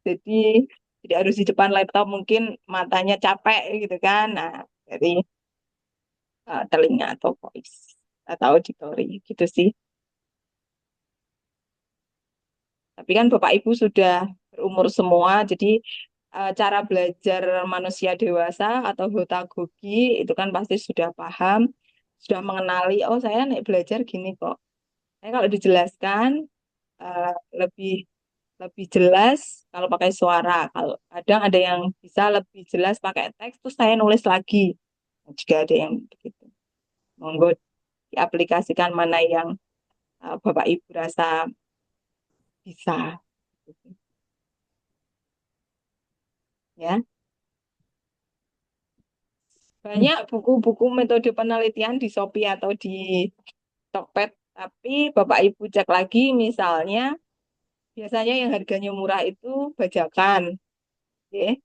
Jadi tidak harus di depan laptop, mungkin matanya capek gitu kan. Nah, jadi telinga atau voice atau auditory gitu sih. Tapi kan Bapak Ibu sudah berumur semua, jadi cara belajar manusia dewasa atau gotagogi itu kan pasti sudah paham, sudah mengenali, oh saya nih belajar gini kok. Saya kalau dijelaskan lebih jelas kalau pakai suara. Kalau kadang ada yang bisa lebih jelas pakai teks, terus saya nulis lagi. Juga ada yang begitu. Monggo diaplikasikan mana yang Bapak Ibu rasa bisa. Ya. Banyak buku-buku metode penelitian di Shopee atau di Tokped, tapi Bapak Ibu cek lagi misalnya biasanya yang harganya murah itu bajakan. Ya.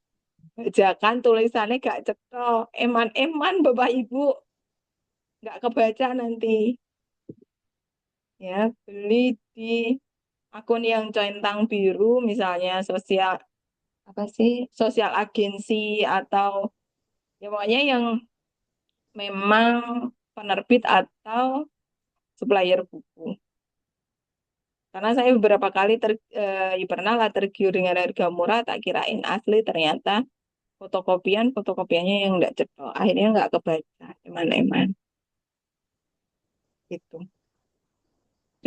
Bajakan tulisannya gak cetok, eman-eman Bapak Ibu. Nggak kebaca nanti. Ya, beli di akun yang centang biru, misalnya sosial sosial agensi atau ya pokoknya yang memang penerbit atau supplier buku. Karena saya beberapa kali ya pernah lah tergiur dengan harga murah, tak kirain asli, ternyata fotokopiannya yang nggak cetok. Akhirnya nggak kebaca, eman-eman. Gitu.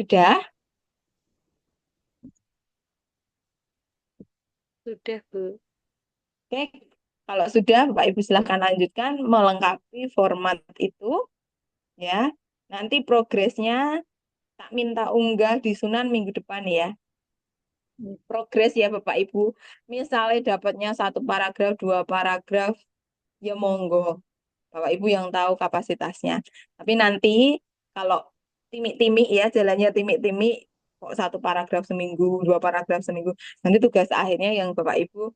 Sudah? Sudah, Bu. Oke, kalau sudah Bapak Ibu silahkan lanjutkan melengkapi format itu ya. Nanti progresnya tak minta unggah di Sunan minggu depan ya. Progres ya Bapak Ibu. Misalnya dapatnya 1 paragraf, 2 paragraf, ya monggo. Bapak Ibu yang tahu kapasitasnya. Tapi nanti kalau timik-timik ya, jalannya timik-timik, kok 1 paragraf seminggu, 2 paragraf seminggu. Nanti tugas akhirnya yang Bapak Ibu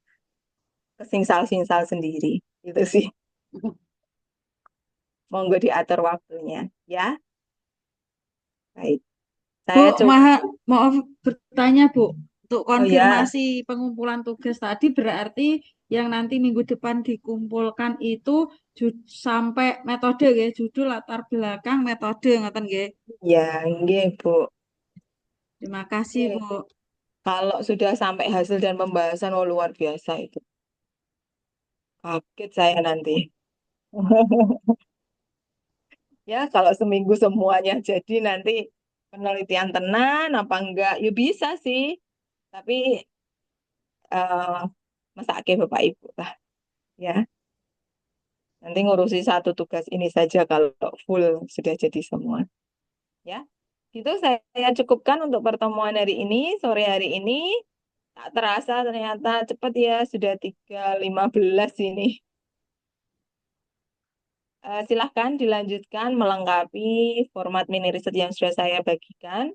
kesingsal-singsal sendiri. Gitu sih. Monggo diatur waktunya. Ya. Baik. Bu, Saya maaf bertanya, Bu. Untuk Oh ya, konfirmasi pengumpulan tugas tadi berarti yang nanti minggu depan dikumpulkan itu sampai metode ya, judul, latar belakang, metode, ngoten nggih. ya, nggih, Bu. Terima kasih, Oke. Bu. Kalau sudah sampai hasil dan pembahasan, oh luar biasa itu. Kaget saya nanti. Ya, kalau seminggu semuanya jadi nanti penelitian tenan apa enggak? Ya bisa sih. Tapi mesake Bapak Ibu lah. Ya, nanti ngurusi 1 tugas ini saja kalau full sudah jadi semua. Ya, itu saya cukupkan untuk pertemuan hari ini, sore hari ini. Tak terasa ternyata cepat ya, sudah 3.15 ini. Silahkan dilanjutkan melengkapi format mini riset yang sudah saya bagikan.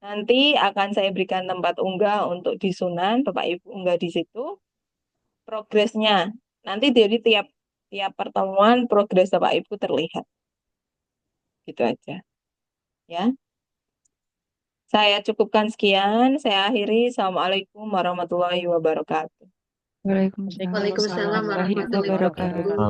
Nanti akan saya berikan tempat unggah untuk di Sunan, Bapak Ibu unggah di situ. Progresnya, nanti dari tiap pertemuan progres Bapak Ibu terlihat. Gitu aja. Ya. Saya cukupkan sekian, saya akhiri. Assalamualaikum warahmatullahi wabarakatuh. Waalaikumsalam Waalaikumsalam warahmatullahi warahmatullahi wabarakatuh. wabarakatuh.